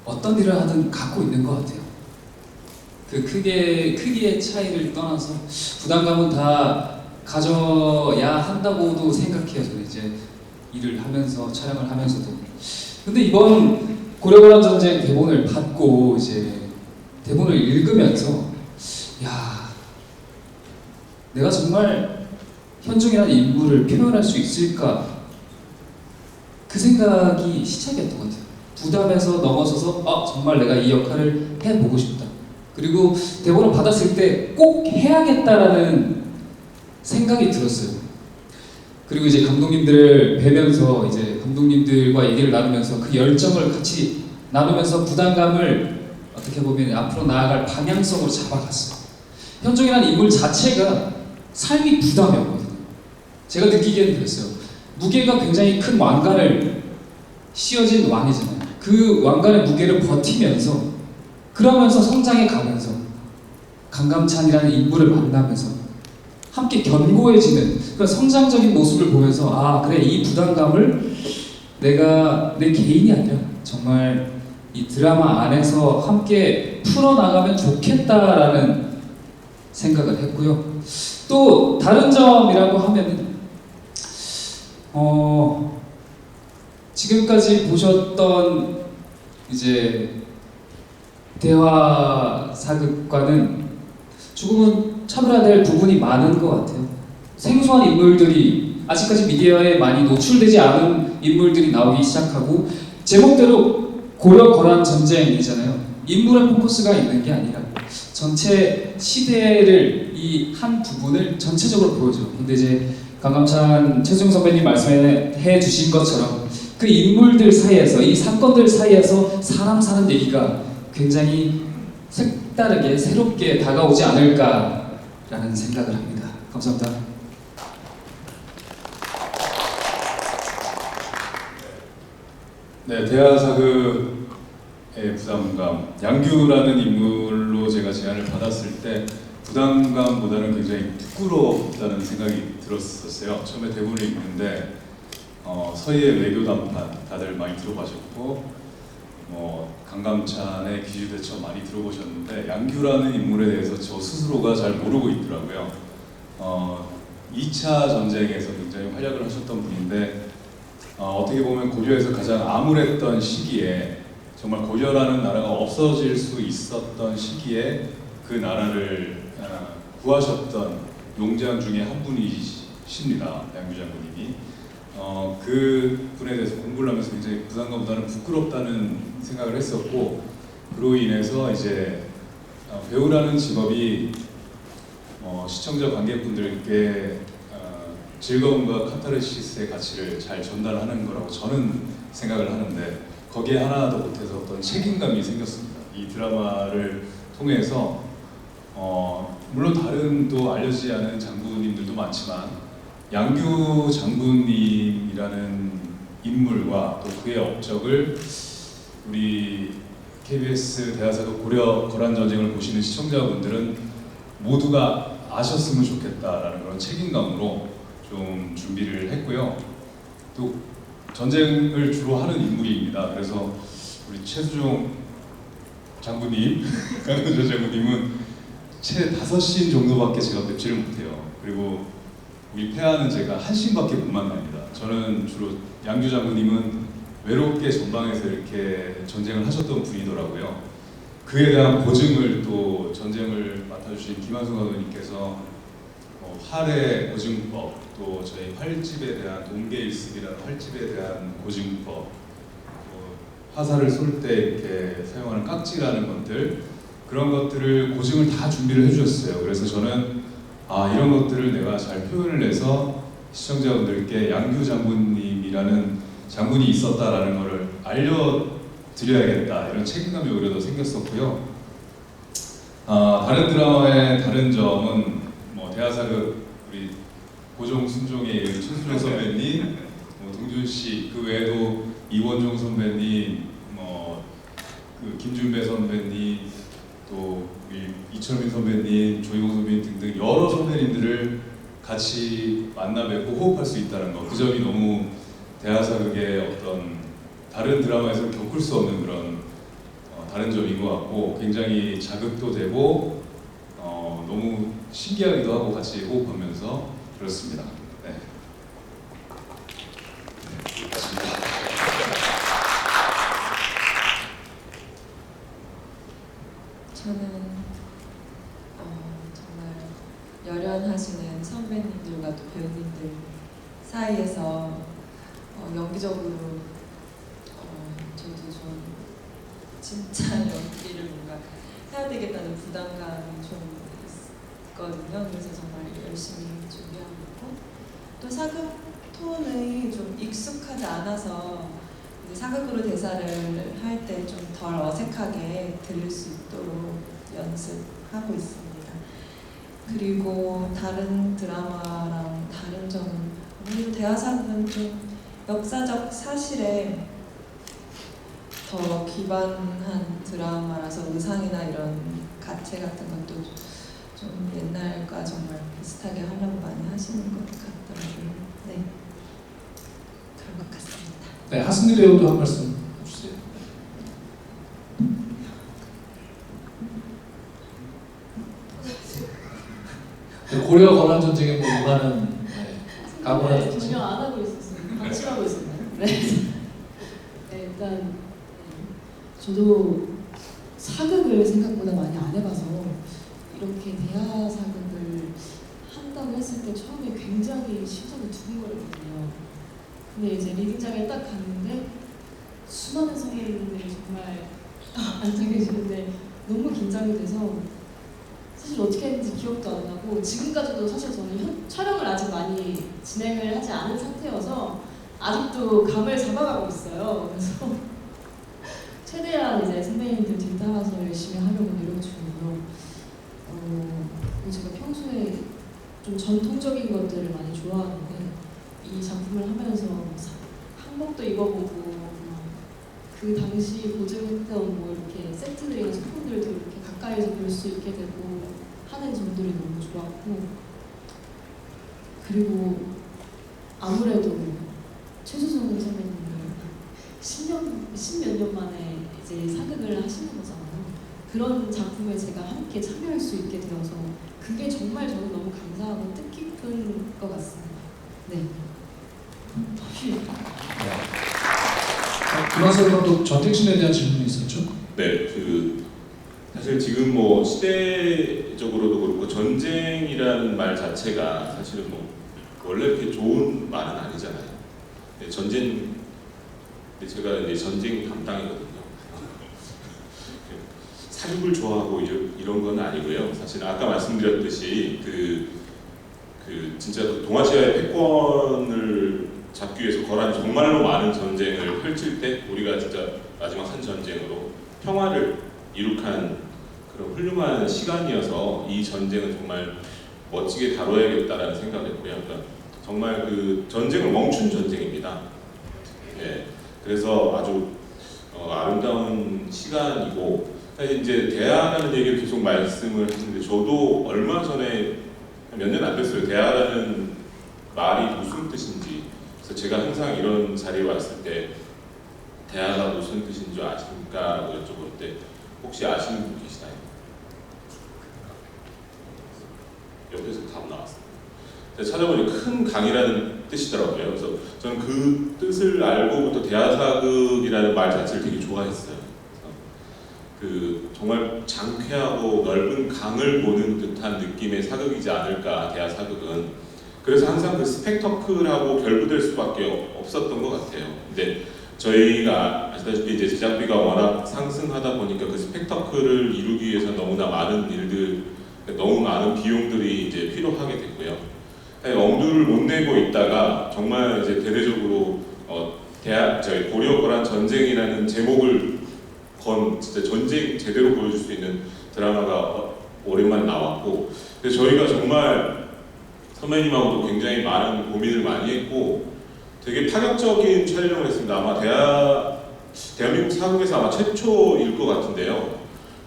어떤 일을 하든 갖고 있는 것 같아요. 그 크기의 차이를 떠나서 부담감은 다 가져야 한다고도 생각해요. 저는 이제 일을 하면서 촬영을 하면서도. 근데 이번 고려거란 전쟁 대본을 받고 이제 대본을 읽으면서 야, 내가 정말 현종이라는 인물을 표현할 수 있을까? 그 생각이 시작이었던 것 같아요. 부담에서 넘어서서 정말 내가 이 역할을 해보고 싶다. 그리고 대본을 받았을 때 꼭 해야겠다라는 생각이 들었어요. 그리고 이제 감독님들을 뵈면서 이제 감독님들과 얘기를 나누면서 그 열정을 같이 나누면서 부담감을 어떻게 보면 앞으로 나아갈 방향성으로 잡아갔어요. 현종이라는 인물 자체가 삶이 부담이었거든요. 제가 느끼기에는 그랬어요. 무게가 굉장히 큰 왕관을 씌워진 왕이잖아요. 그 왕관의 무게를 버티면서 그러면서 성장해 가면서 강감찬이라는 인물을 만나면서 함께 견고해지는 그런 성장적인 모습을 보면서 그래 이 부담감을 내가 내 개인이 아니라 정말 이 드라마 안에서 함께 풀어나가면 좋겠다라는 생각을 했고요. 또 다른 점이라고 하면은 지금까지 보셨던 이제 대화 사극과는 조금은 차별화야 될 부분이 많은 것 같아요. 생소한 인물들이 아직까지 미디어에 많이 노출되지 않은 인물들이 나오기 시작하고 제목대로 고려 거란 전쟁이잖아요. 인물의 포커스가 있는 게 아니라 전체 시대를 이 한 부분을 전체적으로 보여줘요. 근데 이제 강감찬 최수영 선배님 말씀해 주신 것처럼 그 인물들 사이에서 이 사건들 사이에서 사람 사는 얘기가 굉장히 색다르게 새롭게 다가오지 않을까라는 생각을 합니다. 감사합니다. 네, 대하사극의 부담감, 양규라는 인물로 제가 제안을 받았을 때 부담감보다는 굉장히 부끄럽다는 생각이 들었었어요. 처음에 대본을 읽는데 서희의 외교 담판 다들 많이 들어보셨고 강감찬의 귀주대첩 많이 들어보셨는데 양규라는 인물에 대해서 저 스스로가 잘 모르고 있더라고요. 2차 전쟁에서 굉장히 활약을 하셨던 분인데 어떻게 보면 고려에서 가장 암울했던 시기에 정말 고려라는 나라가 없어질 수 있었던 시기에 그 나라를 구하셨던 용장 중에 한 분이십니다. 양규 장군님이. 그 분에 대해서 공부를 하면서 굉장히 부담감보다는 부끄럽다는 생각을 했었고, 그로 인해서 이제 배우라는 직업이 시청자 관객분들께 즐거움과 카타르시스의 가치를 잘 전달하는 거라고 저는 생각을 하는데, 거기에 하나 더 보태서 어떤 책임감이 생겼습니다. 이 드라마를 통해서 물론 다른 또 알려지지 않은 장군님들도 많지만 양규 장군님이라는 인물과 또 그의 업적을 우리 KBS 대하사극 고려 거란전쟁을 보시는 시청자분들은 모두가 아셨으면 좋겠다라는 그런 책임감으로 좀 준비를 했고요. 또 전쟁을 주로 하는 인물입니다. 그래서 우리 최수종 장군님, 강효조 장군님은 채 5씬 정도밖에 제가 뵙지를 못해요. 그리고 우리 폐하는 제가 한 씬밖에 못 만납니다. 저는 주로 양규 장군님은 외롭게 전방에서 이렇게 전쟁을 하셨던 분이더라고요. 그에 대한 보증을 또 전쟁을 맡아주신 김한송 감독님께서 활의 고증법, 또 저희 활집에 대한 동계일습이라는 활집에 대한 고증법, 화살을 쏠 때 이렇게 사용하는 깍지라는 것들, 그런 것들을 고증을 다 준비를 해주셨어요. 그래서 저는 이런 것들을 내가 잘 표현을 해서 시청자분들께 양규 장군님이라는 장군이 있었다라는 것을 알려드려야겠다, 이런 책임감이 오히려 더 생겼었고요. 다른 드라마의 다른 점은 대하사극 우리 고종 순종의 최수종 선배님, 동준 씨, 그 외에도 이원종 선배님, 그 김준배 선배님, 또 우리 이철민 선배님, 조희공 선배님 등등 여러 선배님들을 같이 만나 뵙고 호흡할 수 있다는 것, 그 점이 너무 대하사극의 어떤 다른 드라마에서 겪을 수 없는 그런 다른 점인 것 같고, 굉장히 자극도 되고 너무 신기하기도 하고 같이 호흡하면서 그렇습니다. 네. 저는 정말 열연하시는 선배님들과 또 배우님들 사이에서 연기적으로 저도 좀 진짜 연기를 뭔가 해야 되겠다는 부담감이 좀 있거든요. 그래서 정말 열심히 준비하고 있고, 또 사극 톤이 좀 익숙하지 않아서 이제 사극으로 대사를 할 때 좀 덜 어색하게 들을 수 있도록 연습하고 있습니다. 그리고 다른 드라마랑 다른 점은 아무래도 대하사극은 좀 역사적 사실에 더 기반한 드라마라서 의상이나 이런 가체 같은 것도 좀 옛날과 정말 비슷하게 하려고 많이 하시는 것 같더라고요. 네, 그런 것 같습니다. 네, 하승리 배우도 한 말씀 해주세요. 고려 거란 전쟁에 뭐 임하는 각오라든지. 전혀 안 하고 있었어요. 방치하고 있었나요? 네. 네, 일단 저도 사극을 생각보다 많이 안 해봐서 이렇게 대하사극을 한다고 했을 때 처음에 굉장히 심장이 두근거렸거든요. 근데 이제 리딩장에 딱 갔는데 수많은 성인들이 정말 앉아 계시는데 너무 긴장이 돼서 사실 어떻게 했는지 기억도 안 나고, 지금까지도 사실 저는 촬영을 아직 많이 진행을 하지 않은 상태여서 아직도 감을 잡아가고 있어요. 그래서 최대한 이제 선배님들 뒤따라서 열심히 하려고 노력 중이고요. 제가 평소에 좀 전통적인 것들을 많이 좋아하는데 이 작품을 하면서 한복도 입어보고 그 당시 보증했던 뭐 이렇게 세트들이나 소품들도 이렇게 가까이서 볼 수 있게 되고 하는 점들이 너무 좋았고, 그리고 아무래도 최수종 선배님이 십몇 년 만에 이제 사극을 하시는 거잖아요. 그런 작품에 제가 함께 참여할 수 있게 되어서 그게 정말 저는 너무 감사하고 뜻깊은 것 같습니다. 네. 김한선 감독 전택신에 대한 질문이 있었죠? 네, 사실 지금 뭐 시대적으로도 그렇고 전쟁이라는 말 자체가 사실은 뭐 원래 이렇게 좋은 말은 아니잖아요. 네, 근데 제가 이제 전쟁 담당이거든요. 사륙을 좋아하고 이런 건 아니고요. 사실 아까 말씀드렸듯이 진짜 동아시아의 패권을 잡기 위해서 거란 정말로 많은 전쟁을 펼칠 때 우리가 진짜 마지막 한 전쟁으로 평화를 이룩한 그런 훌륭한 시간이어서 이 전쟁은 정말 멋지게 다뤄야겠다라는 생각을 했고요. 그러니까 정말 그 전쟁을 멈춘 전쟁입니다. 네, 그래서 아주 아름다운 시간이고, 사실 이제 대화라는 얘기를 계속 말씀을 하시는데 저도 얼마 전에 몇 년 안 됐어요. 대화라는 말이 무슨 뜻인지. 그래서 제가 항상 이런 자리에 왔을 때 대화가 무슨 뜻인 줄 아십니까? 라고 여쭤볼 때 혹시 아시는 분 계시나요? 옆에서 답 나왔어요. 찾아보니 큰 강이라는 뜻이더라고요. 그래서 저는 그 뜻을 알고부터 대하사극이라는 말 자체를 되게 좋아했어요. 정말 장쾌하고 넓은 강을 보는 듯한 느낌의 사극이지 않을까, 대하사극은. 그래서 항상 그 스펙터클하고 결부될 수밖에 없었던 것 같아요. 근데 저희가 아시다시피 이제 제작비가 워낙 상승하다 보니까 그 스펙터클을 이루기 위해서 너무나 많은 일들, 너무 많은 비용들이 이제 필요하게 됐고요. 엄두를 못 내고 있다가 정말 이제 대대적으로 고려 거란 전쟁이라는 제목을 건 진짜 전쟁 제대로 보여줄 수 있는 드라마가 오랜만에 나왔고, 그래서 저희가 정말 선배님하고도 굉장히 많은 고민을 많이 했고 되게 파격적인 촬영을 했습니다. 아마 대한민국 사극에서 아마 최초일 것 같은데요.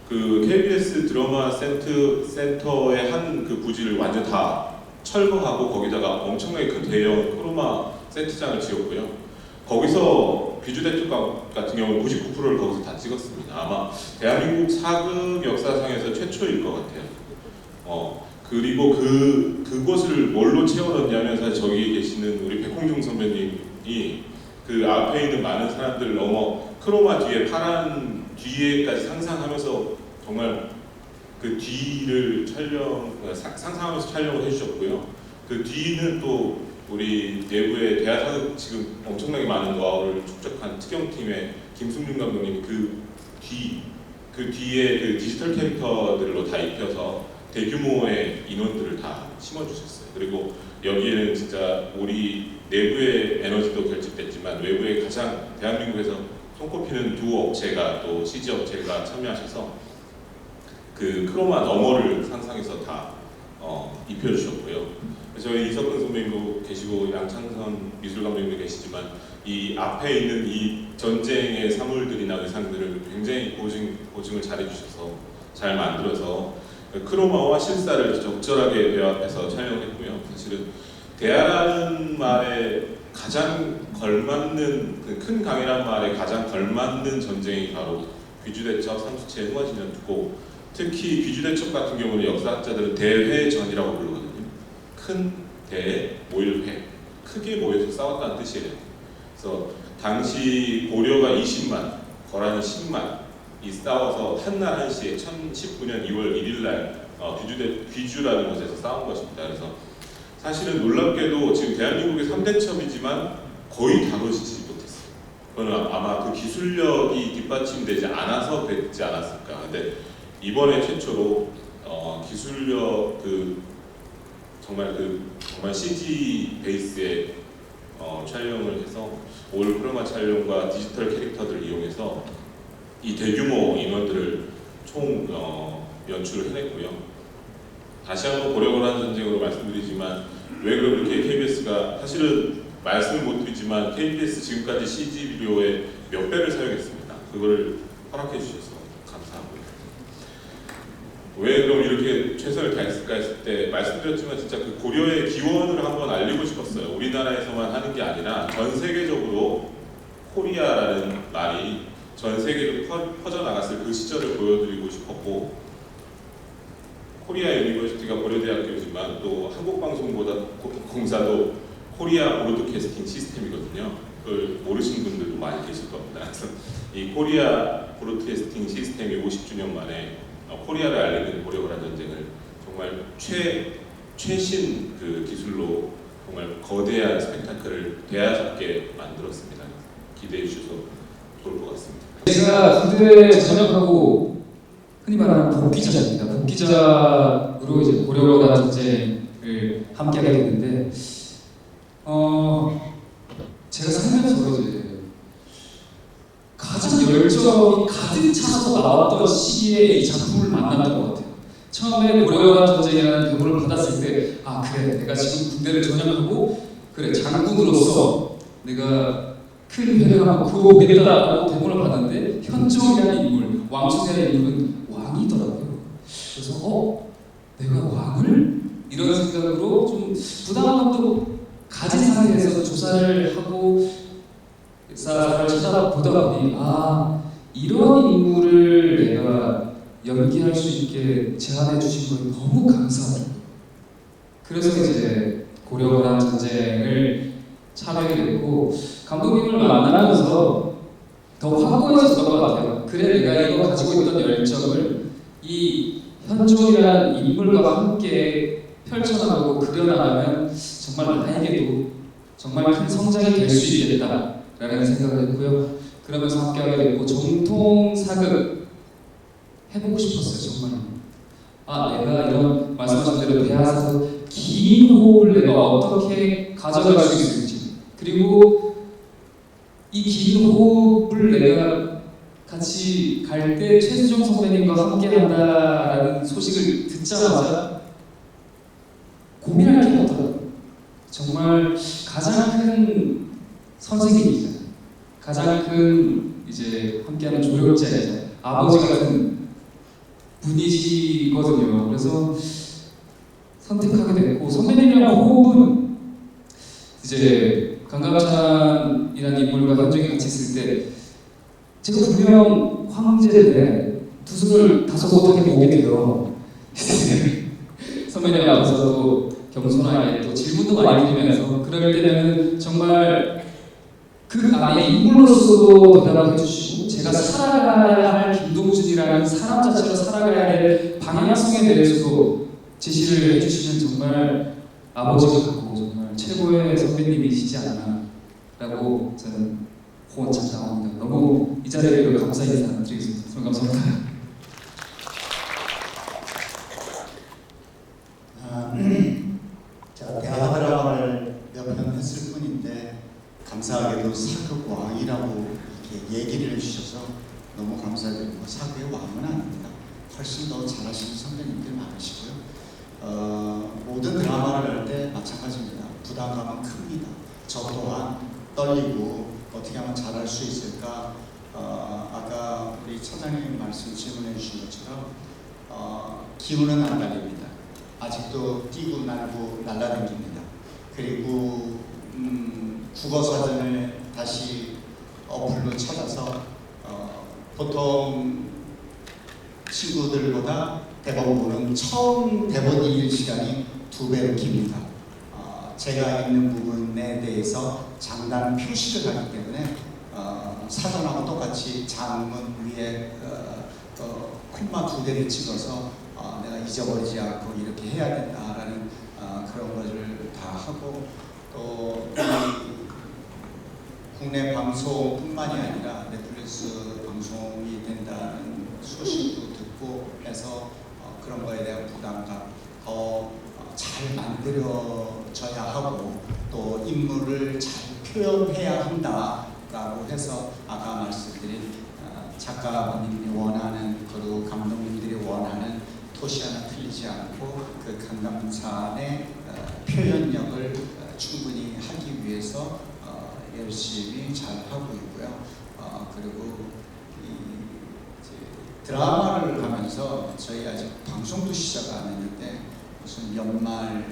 그 KBS 드라마 센터의 한 그 부지를 완전 다 철거하고 거기다가 엄청나게 큰 대형 크로마 세트장을 지었고요. 거기서 비주대특강 같은 경우는 99%를 거기서 다 찍었습니다. 아마 대한민국 사극 역사상에서 최초일 것 같아요. 그리고 그곳을 뭘로 채워넣냐면 사실 저기 계시는 우리 백홍중 선배님이 그 앞에 있는 많은 사람들을 넘어 크로마 뒤에 파란 뒤에까지 상상하면서 정말 그 뒤를 상상하면서 촬영을 해주셨고요. 그 뒤는 또 우리 내부의 대하사극 지금 엄청나게 많은 노하우를 축적한 특영팀의 김승준 감독님이 그 뒤에 그 디지털 캐릭터들로 다 입혀서 대규모의 인원들을 다 심어주셨어요. 그리고 여기에는 진짜 우리 내부의 에너지도 결집됐지만 외부의 가장 대한민국에서 손꼽히는 두 업체가 또 CG 업체가 참여하셔서 그 크로마 너머를 상상해서 다 입혀주셨고요. 저희 이석근 선배님도 계시고 양창선 미술 감독님도 계시지만 이 앞에 있는 이 전쟁의 사물들이나 의상들을 굉장히 보증을 잘 해주셔서 잘 만들어서 크로마와 실사를 적절하게 배합해서 촬영을 했고요. 사실은 대하라는 말에 가장 걸맞는 그 큰 강이라는 말에 가장 걸맞는 전쟁이 바로 귀주대첩, 삼수체, 흥화진연투고, 특히 귀주대첩 같은 경우는 역사학자들은 대회전이라고 부르거든요. 큰 대에 모일 회, 크게 모여서 싸웠다는 뜻이에요. 그래서 당시 고려가 20만, 거란이 10만 이 싸워서 한날 한시에 1019년 2월 1일날 귀주라는 곳에서 싸운 것입니다. 그래서 사실은 놀랍게도 지금 대한민국의 3대첩이지만 거의 다루지지 못했어요. 그거는 아마 그 기술력이 뒷받침되지 않아서 그랬지 않았을까. 근데 이번에 최초로 기술력 정말 CG 베이스의 촬영을 해서 올 크로마 촬영과 디지털 캐릭터들을 이용해서 이 대규모 인원들을 총 연출을 해냈고요. 다시 한번 고려거란 전쟁으로 말씀드리지만 왜 그럼 이렇게 KBS가 사실은 말씀을 못 드리지만 KBS 지금까지 CG 비디오에 몇 배를 사용했습니다. 그거를 허락해 주셔서 감사하고요. 왜 그럼 이렇게 최선을 다했을까 했을 때 말씀드렸지만 진짜 그 고려의 기원을 한번 알리고 싶었어요. 우리나라에서만 하는 게 아니라 전 세계적으로 코리아라는 말이 전 세계로 퍼져나갔을 그 시절을 보여드리고 싶었고, 코리아 유니버시티가 고려대학교지만 또 한국방송공사도 코리아 브로드캐스팅 시스템이거든요. 그걸 모르시는 분들도 많이 계실 겁니다. 그래서 이 코리아 브로드캐스팅 시스템이 50주년 만에 코리아를 알리는 고려거란 전쟁을 정말 최신 그 기술로 정말 거대한 스펙타클을 대하잡게 만들었습니다. 기대해 주셔서 좋을 것 같습니다. 제가 군대에 전역하고 흔히 말하는 복귀자입니다. 복귀자로 이제 고려거란 전쟁을 함께하게 됐는데, 제가 살면서 이제 가장 열정이 가득 차서 나왔던 시기에 이 작품을 만났던 것 같아요. 처음에 고려거란 전쟁이라는 대본을 받았을 때, 아 그래, 내가 지금 군대를 전역하고 그래 장군으로서 내가 큰 회담하고 그거 오겠다라고 대본을 받았는데, 현종이라는 인물, 왕초이라는 인물은 왕이더라고요. 그래서 내가 왕을? 이런 생각으로 좀 부담감도 가진 상태에서 조사를 하고 역사를 찾아보다 보니, 아 이런 인물을 내가 연기할 수 있게 제안해 주신 건 너무 감사하더라고요. 그래서 이제 고려거란 전쟁을 참여하게 됐고, 감독님을 만나면서 더 확고해졌던 것 같아요. 그래, 내가 이거 가지고 있던 열정을 이 현종이라는 인물과 함께 펼쳐나가고 그려나가면 정말 나에게도 정말 큰 성장이 될 수 있겠다라는 생각을 했고요. 그러면서 함께하게 됐고, 정통 사극 해보고 싶었어요. 정말. 아, 내가 이런 말씀하신 대로 대하에서 긴 호흡을 내가 어떻게 가져갈 수 있을지, 그리고 이 긴 호흡을 내가 같이 갈 때 최수종 선배님과 함께한다라는 소식을 듣자마자 고민할 게 없더라고요. 정말 가장 큰 선생님이자 가장 큰 이제 함께하는 조력자이자 아버지 같은 분이시거든요. 그래서 선택하게 됐고, 선배님이랑 호흡은 이제 강감찬이라는 인물과 현종이 같이 있을 때 제가 분명 황제인데 두 손을 다소 못하게 보게 돼요. 선배님 앞에서도 겸손하게 또 질문도 많이 드리면서, 그럴 때는 정말 그 안에 인물로서도 대답을 해주시고, 제가 살아가야 할 김동준이라는 사람 자체로 살아가야 될 방향성에 대해서도 제시를 해주시는 정말 아버지 같고 정말 최고의 선배님이시지 않나라고 저는 호언장담합니다. 너무 이 자리에 감사 인사 드리겠습니다. 정말 감사합니다. 자, 대하 드라마를 몇 편 했을 뿐인데 감사하게도 사극 왕이라고 이렇게 얘기를 해주셔서 너무 감사드리고, 사극의 왕은 아닙니다. 훨씬 더 잘하시는 선배님들 많으시고요. 모든 드라마를 할 때 마찬가지입니다. 부담감은 큽니다. 저 또한 떨리고 어떻게 하면 잘할 수 있을까. 아까 우리 차장님 말씀 질문해 주신 것처럼 기운은 안 달립니다. 아직도 뛰고 날고 날라다닙니다. 그리고 국어사전을 다시 어플로 찾아서 보통 친구들보다 대본은 처음 대본 읽는 시간이 2배로 깁니다. 제가 읽는 부분에 대해서 장단 표시를 하기 때문에 사전하고 똑같이 장문 위에 콤마 2개를 찍어서 내가 잊어버리지 않고 이렇게 해야 된다라는 그런 것을 다 하고, 또 국내 방송뿐만이 아니라 넷플릭스 방송이 된다는 소식도 듣고 해서 그런 거에 대한 부담감, 더 잘 만들어져야 하고 또 인물을 잘 표현해야 한다라고 해서 아까 말씀드린 작가님이 원하는, 그리고 감독님들이 원하는 도시 하나 틀리지 않고 그 강감찬의 표현력을 충분히 하기 위해서 열심히 잘 하고 있고요. 그리고 이제 드라마를 하면서 저희 아직 방송도 시작 안 했는데 무슨 연말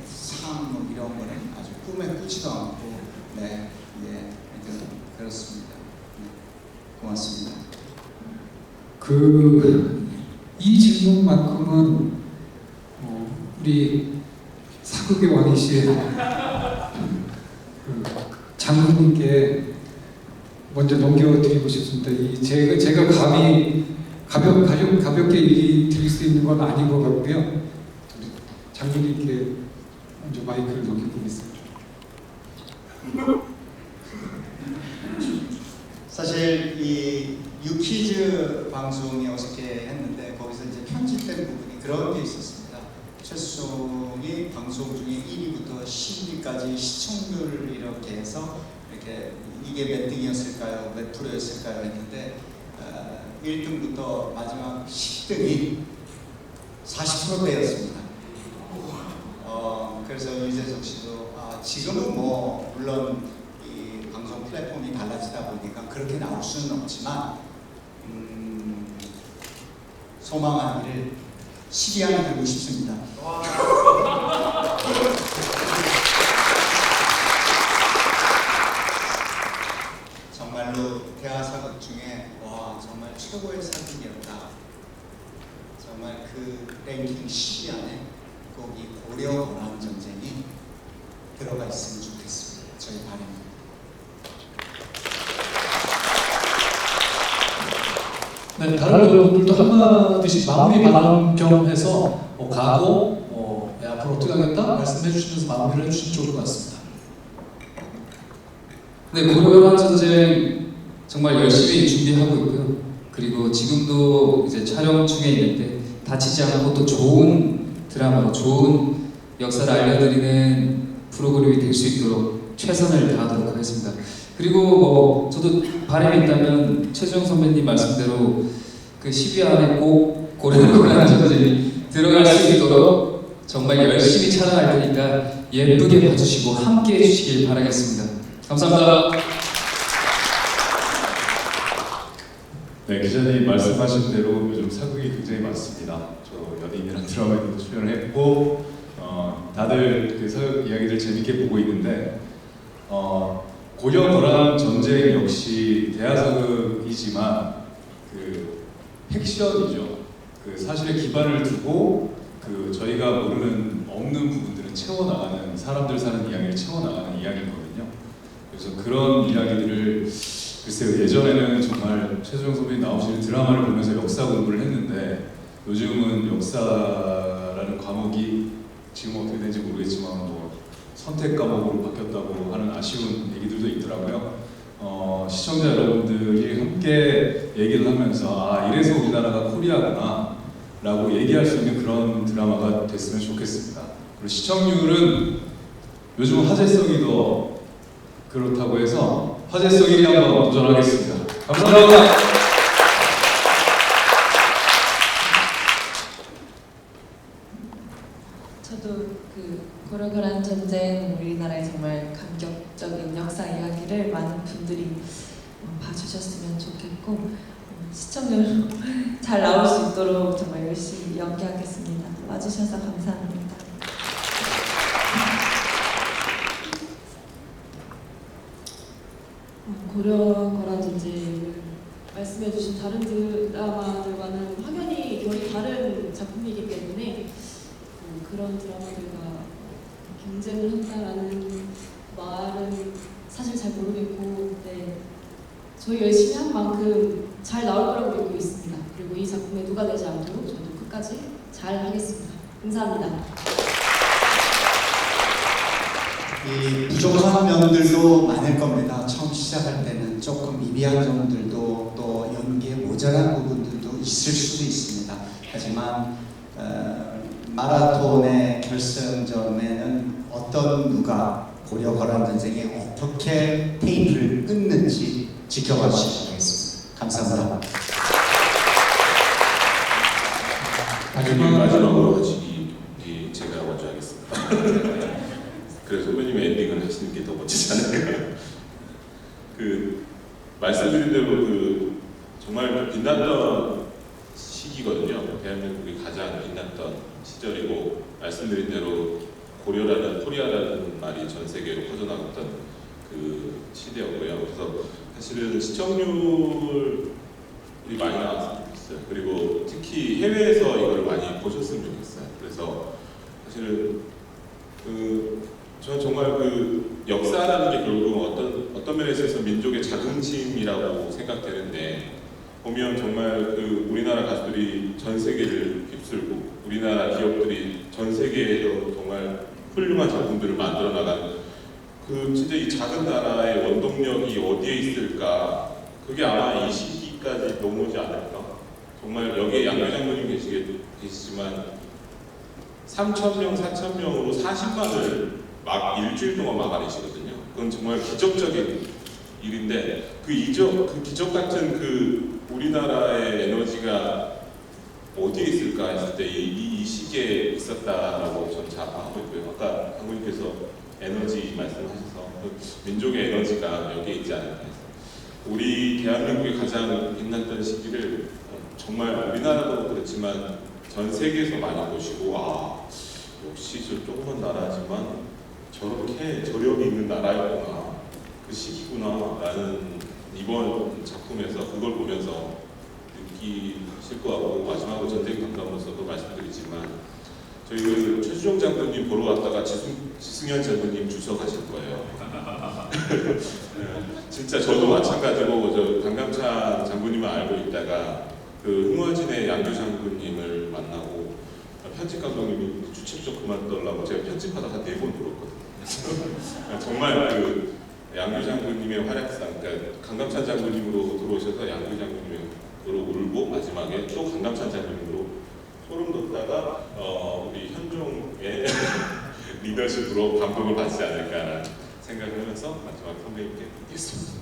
상 이런 거는 아주 꿈에 꾸지도 않고 네, 예, 하여튼 그렇습니다. 네, 고맙습니다. 이 질문만큼은 우리 사극의 왕이신 장군님께 먼저 넘겨드리고 싶습니다. 제가 감히 가볍게 얘기 드릴 수 있는 건 아닌 것 같고요. 우리 장군님께 먼저 마이크를 넘겨보겠습니다. 사실 이 유퀴즈 방송이 어저께 했는데 거기서 이제 편집된 부분이 그런 게 있었습니다. 최수종이 방송 중에 1위부터 10위까지 시청률을 이렇게 해서 이렇게 이게 몇 등이었을까요? 몇 프로였을까요? 했는데 1등부터 마지막 10등이 40%대였습니다. 그래서 유재석 씨도 지금은 물론 이 방송 플랫폼이 달라지다 보니까 그렇게 나올 수는 없지만 소망하기를 10위 안에 들고 싶습니다. 정말로 대하사극 중에 정말 최고의 사극이었다. 정말 그 랭킹 10위 안에 꼭 이 고려 건황 전쟁이 들어가 있으면 좋겠습니다. 저희 바람입니다. 네, 다른 배우들도 한마디씩 마무리 발언 겸 해서 각오, 앞으로 어떻게 하겠다 말씀해 주시면서 마무리를 해주시면 좋을 것 같습니다. 네, 고려건황 전쟁 정말 열심히 준비하고 있고요. 그리고 지금도 이제 촬영 중에 있는데 다치지 않고 또 좋은 드라마로 좋은 역사를 알려드리는 프로그램이 될 수 있도록 최선을 다하도록 하겠습니다. 그리고 저도 바람이 있다면 최수종 선배님 말씀대로 그 10위 안에 꼭 고려건황 전쟁이 들어갈 수 있도록 정말 열심히 촬영할 테니까 예쁘게 봐주시고 함께 해주시길 바라겠습니다. 감사합니다. 네, 기자님 말씀하신 대로 요즘 사극이 굉장히 많습니다. 저 연예인이라는 드라마에도 출연을 했고 다들 그 사극 이야기들 재밌게 보고 있는데 고려 건황 전쟁 역시 대하사극이지만 그 팩션이죠. 그 사실에 기반을 두고 그 저희가 모르는 없는 부분들을 채워나가는 사람들 사는 이야기를 채워나가는 이야기거든요. 그래서 그런 이야기들을 글쎄요, 예전에는 정말 최수종 선배님 나오시는 드라마를 보면서 역사 공부를 했는데 요즘은 역사라는 과목이 지금 어떻게 되는지 모르겠지만 선택 과목으로 바뀌었다고 하는 아쉬운 얘기들도 있더라고요. 시청자 여러분들이 함께 얘기를 하면서 이래서 우리나라가 코리아구나 라고 얘기할 수 있는 그런 드라마가 됐으면 좋겠습니다. 그리고 시청률은 요즘 화제성이 더 그렇다고 해서 화제성 1위 한번 도전하겠습니다. 감사합니다. 저도 그 고려건황 전쟁 우리나라의 정말 감격적인 역사 이야기를 많은 분들이 봐주셨으면 좋겠고 시청률 잘 나올 수 있도록 정말 열심히 연기하겠습니다. 와주셔서 감사합니다. 고려건황 전쟁을 말씀해주신 다른 드라마들과는 확연히 결이 다른 작품이기 때문에 그런 드라마들과 경쟁을 한다라는 말은 사실 잘 모르겠고, 저희 열심히 한 만큼 잘 나올 거라고 믿고 있습니다. 그리고 이 작품에 누가 되지 않도록 저도 끝까지 잘 하겠습니다. 감사합니다. 이 부족한 면들도 많을 겁니다. 처음 시작할 때는 조금 미비한 점들도 또 연기에 모자란 부분들도 있을 수도 있습니다. 하지만 마라톤의 결승점에는 누가 고려건황 전쟁이 어떻게 테이프를 끊는지 지켜봐 주시기 바라겠습니다. 감사합니다. 마지막으로 하시기 제가 먼저 하겠습니다. 그래서 선배님 엔딩을 하시는 게 더 멋지지 않을까요? 그 말씀드린 대로 정말 빛났던 시기거든요. 대한민국이 가장 빛났던 시절이고 말씀드린 대로 고려라는 코리아라는 말이 전 세계로 퍼져나갔던 그 시대였고요. 그래서 사실은 시청률이 많이 나왔으면 좋겠어요. 그리고 특히 해외에서 이걸 많이 보셨으면 좋겠어요. 그래서 사실은 저는 정말 그 역사라는 게 결국 어떤 면에서 있어서 민족의 자긍심이라고 생각되는데 보면 정말 그 우리나라 가수들이 전 세계를 휩쓸고 우리나라 기업들이 전 세계에서 정말 훌륭한 작품들을 만들어 나간 그 진짜 이 작은 나라의 원동력이 어디에 있을까? 그게 아마 이 시기까지 넘어오지 않을까? 정말 여기에 양규 장모님 계시지만 3,000명, 4,000명으로 40만을 막 일주일 동안 막아내시거든요. 그건 정말 기적적인 일인데 그 기적 같은 그 우리나라의 에너지가 어디에 있을까 했을 때 이 시기에 있었다라고 저는 자부하고 있고요. 아까 장모님께서 에너지 말씀하셔서 그 민족의 에너지가 여기에 있지 않을까 해서 우리 대한민국이 가장 빛났던 시기를 정말 우리나라도 그렇지만 전 세계에서 많이 보시고 역시 저 조그만 나라지만 저렇게 저력이 있는 나라였구나 그 시기구나 라는 이번 작품에서 그걸 보면서 느끼실 것 같고 마지막으로 전쟁 감독으로서도 말씀드리지만 저희 그 최수종 장군님 보러 갔다가 지승현 장군님 주워 가실 거예요. 진짜 저도 마찬가지고 저 강감찬 장군님을 알고 있다가 그 흥화진의 양규 장군님을 만나고 편집 감독님이 주책 좀 그만 떨라고 제가 편집하다가 4번 들었거든요. 정말 그 양규 장군님의 활약상, 그러니까 강감찬 장군님으로 들어오셔서 양규 장군님으로 울고 마지막에 또 강감찬 장군님으로 소름 돋다가 우리 현종의 리더십으로 감동을 받지 않을까라는 생각을 하면서 마지막 선배님께 드리겠습니다.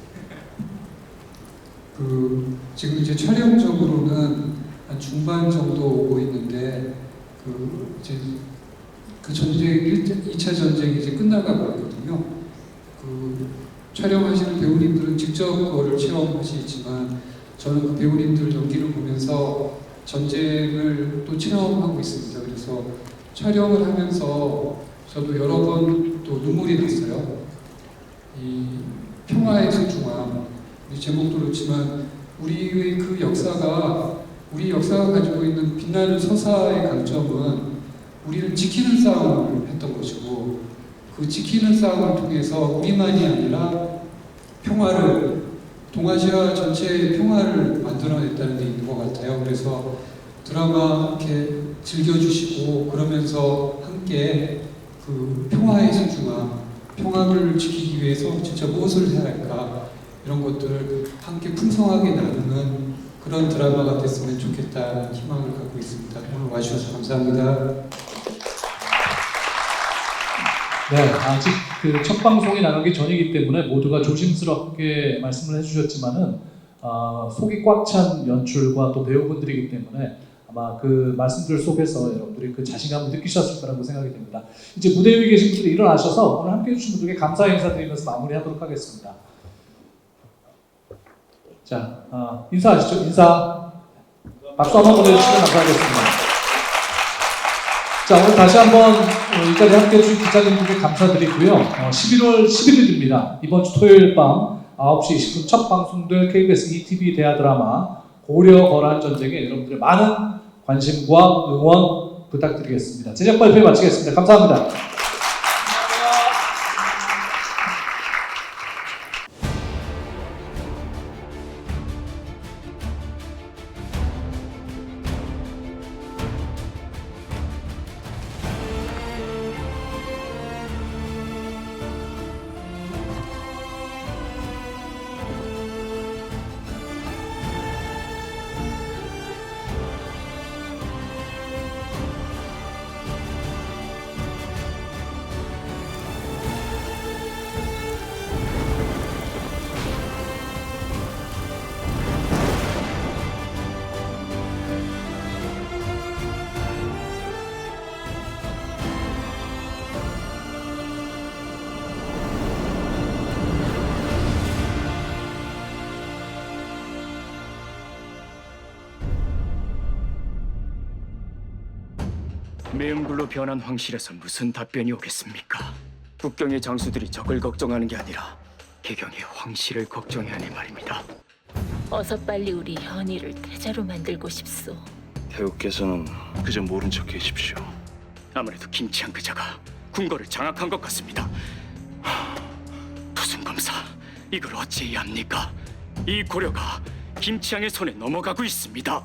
지금 이제 촬영적으로는 한 중반 정도 오고 있는데 이제 그 전쟁 2차 전쟁이 이제 끝나가고 있거든요. 촬영하시는 배우님들은 직접 그거를 체험하시지만 저는 그 배우님들 연기를 보면서 전쟁을 또 체험하고 있습니다. 그래서 촬영을 하면서 저도 여러 번 또 눈물이 났어요. 이 평화의 소중함, 이 제목도 그렇지만 우리의 그 우리 역사가 가지고 있는 빛나는 서사의 강점은 우리를 지키는 싸움을 했던 것이고 그 지키는 싸움을 통해서 우리만이 아니라 동아시아 전체의 평화를 만들어냈다는 게 있는 것 같아요. 그래서 드라마 이렇게 즐겨주시고 그러면서 함께 그 평화의 소중함, 평화를 지키기 위해서 진짜 무엇을 해야 할까 이런 것들을 함께 풍성하게 나누는 그런 드라마가 됐으면 좋겠다는 희망을 갖고 있습니다. 오늘 와주셔서 감사합니다. 네, 아직 그 첫 방송이 나가기 전이기 때문에 모두가 조심스럽게 말씀을 해주셨지만은 속이 꽉 찬 연출과 또 배우분들이기 때문에 아마 그 말씀들 속에서 여러분들이 그 자신감을 느끼셨을 거라고 생각이 됩니다. 이제 무대 위에 계신 분들이 일어나셔서 오늘 함께 해주신 분들께 감사 인사드리면서 마무리하도록 하겠습니다. 자, 인사하시죠. 인사. 박수 한번 보내주시면 감사하겠습니다. 자, 오늘 다시 한번 여기까지 함께 해주신 기자님들께 감사드리고요. 11월 11일입니다. 이번 주 토요일 밤 9시 20분 첫 방송될 KBS ETV 대하 드라마 고려 거란 전쟁에 여러분들의 많은 관심과 응원 부탁드리겠습니다. 제작 발표 마치겠습니다. 감사합니다. 매음굴로 변한 황실에서 무슨 답변이 오겠습니까? 국경의 장수들이 적을 걱정하는 게 아니라 개경의 황실을 걱정해야 하니 말입니다. 어서 빨리 우리 현이를 태자로 만들고 싶소. 태우께서는 그저 모른 척 계십시오. 아무래도 김치한 그자가 궁궐을 장악한 것 같습니다. 부순 검사, 이걸 어찌해야 합니까? 이 고려가 김치향의 손에 넘어가고 있습니다.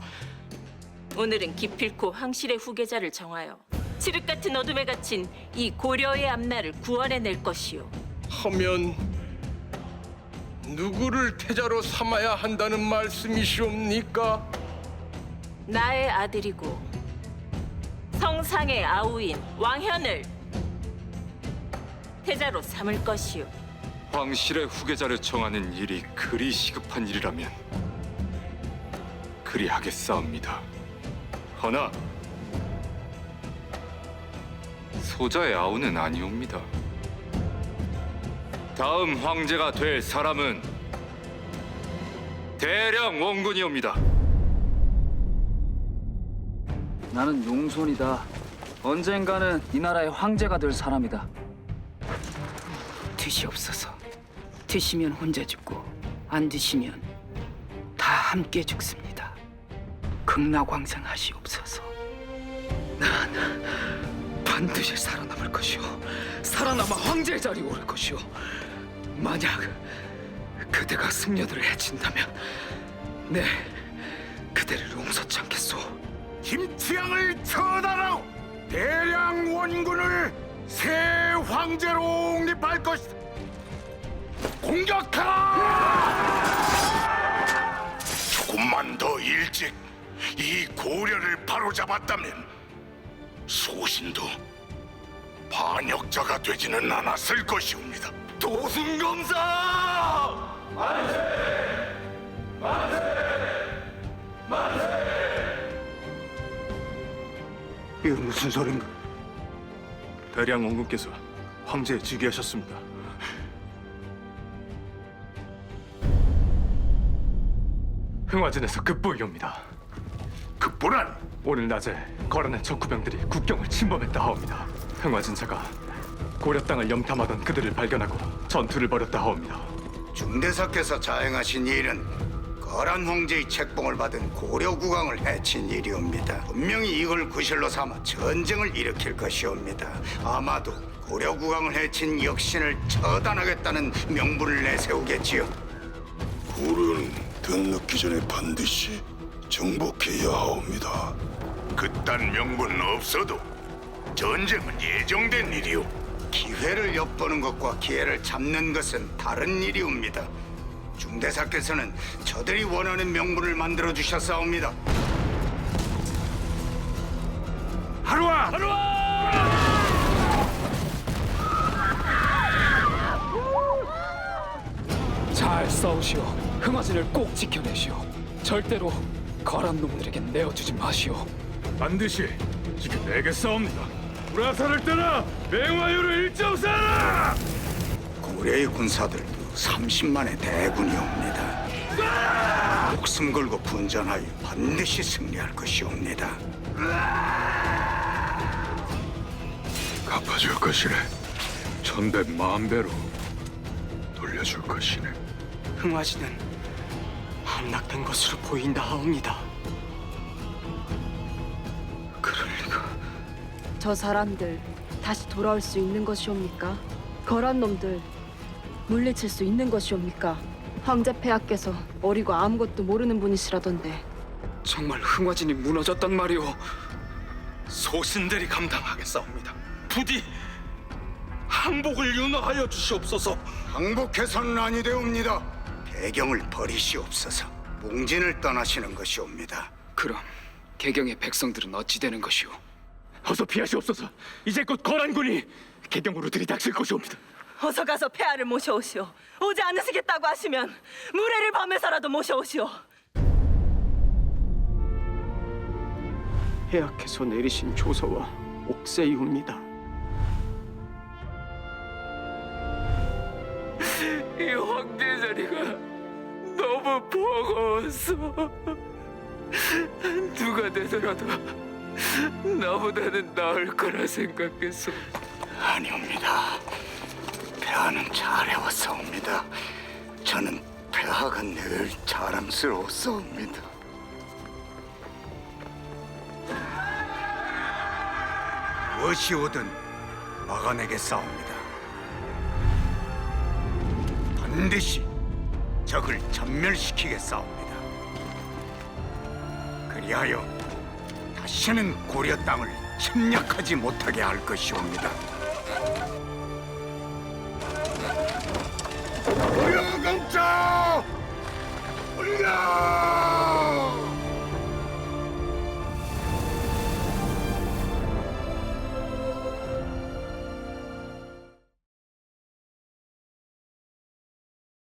오늘은 기필코 황실의 후계자를 정하여 칠흑 같은 어둠에 갇힌 이 고려의 앞날을 구원해낼 것이오. 하면 누구를 태자로 삼아야 한다는 말씀이시옵니까? 나의 아들이고 성상의 아우인 왕현을 태자로 삼을 것이오. 황실의 후계자를 정하는 일이 그리 시급한 일이라면 그리 하겠사옵니다. 허나 소자의 아우는 아니옵니다. 다음 황제가 될 사람은 대량 원군이옵니다. 나는 용손이다. 언젠가는 이 나라의 황제가 될 사람이다. 드시옵소서. 드시면 혼자 죽고 안 드시면 다 함께 죽습니다. 극락왕생하시옵소서. 난 반드시 살아남을 것이오. 살아남아 황제의 자리에 오를 것이오. 만약 그대가 승려들을 해친다면 네, 그대를 용서치 않겠소. 김치향을 처단하고 대량 원군을 새 황제로 옹립할 것이다. 공격하라! 조금만 더 일찍 이 고려를 바로잡았다면 소신도 반역자가 되지는 않았을 것이옵니다. 도승검사! 만세! 만세! 만세! 이건 무슨 소린가? 대량 원군께서 황제에 즉위하셨습니다. 흥화진에서 급보이옵니다. 급보란? 오늘 낮에 거란의 적구병들이 국경을 침범했다 하옵니다. 흥화진사가 고려 땅을 염탐하던 그들을 발견하고 전투를 벌였다 하옵니다. 중대사께서 자행하신 일은 거란 황제의 책봉을 받은 고려 국왕을 해친 일이옵니다. 분명히 이걸 구실로 삼아 전쟁을 일으킬 것이옵니다. 아마도 고려 국왕을 해친 역신을 처단하겠다는 명분을 내세우겠지요. 고려는 등넣기 전에 반드시 정복해야 하옵니다. 그딴 명분은 없어도 전쟁은 예정된 일이오. 기회를 엿보는 것과 기회를 잡는 것은 다른 일이옵니다. 중대사께서는 저들이 원하는 명분을 만들어 주셨사옵니다. 하루아! 잘 싸우시오. 흥화진을 꼭 지켜내시오. 절대로 거란 놈들에겐 내어주지 마시오. 반드시 지켜내겠사옵니다. 불화살을 떠나 맹화유를 일정사하라! 고려의 군사들도 30만의 대군이옵니다. 목숨 걸고 분전하여 반드시 승리할 것이옵니다. 갚아줄 것이네. 1000배, 10,000배로 돌려줄 것이네. 흥화진은 함락된 것으로 보인다 하옵니다. 그럴 리가. 저 사람들 다시 돌아올 수 있는 것이옵니까? 거란 놈들 물리칠 수 있는 것이옵니까? 황제 폐하께서 어리고 아무것도 모르는 분이시라던데. 정말 흥화진이 무너졌단 말이오. 소신들이 감당하겠사옵니다. 부디 항복을 윤허하여 주시옵소서. 항복해서는 아니 되옵니다. 개경을 버리시옵소서. 몽진을 떠나시는 것이옵니다. 그럼 개경의 백성들은 어찌 되는 것이오? 어서 피하시옵소서. 이제 곧 거란군이 개경으로 들이닥칠 것이옵니다. 어서 가서 폐하를 모셔오시오. 오지 않으시겠다고 하시면 무례를 범해서라도 모셔오시오. 폐하께서 내리신 조서와 옥새이옵니다. 이 황제 자리가 너무 버거웠어. 누가 되더라도 나보다는 나을 거라 생각했어. 아니옵니다. 폐하는 잘해왔사옵니다. 저는 폐하가 늘 자랑스러웠사옵니다. 무엇이 오든 막아내겠사옵니다. 반드시 적을 전멸시키겠사옵니다. 그리하여 다시는 고려 땅을 침략하지 못하게 할 것이옵니다. 고려 강자 올려!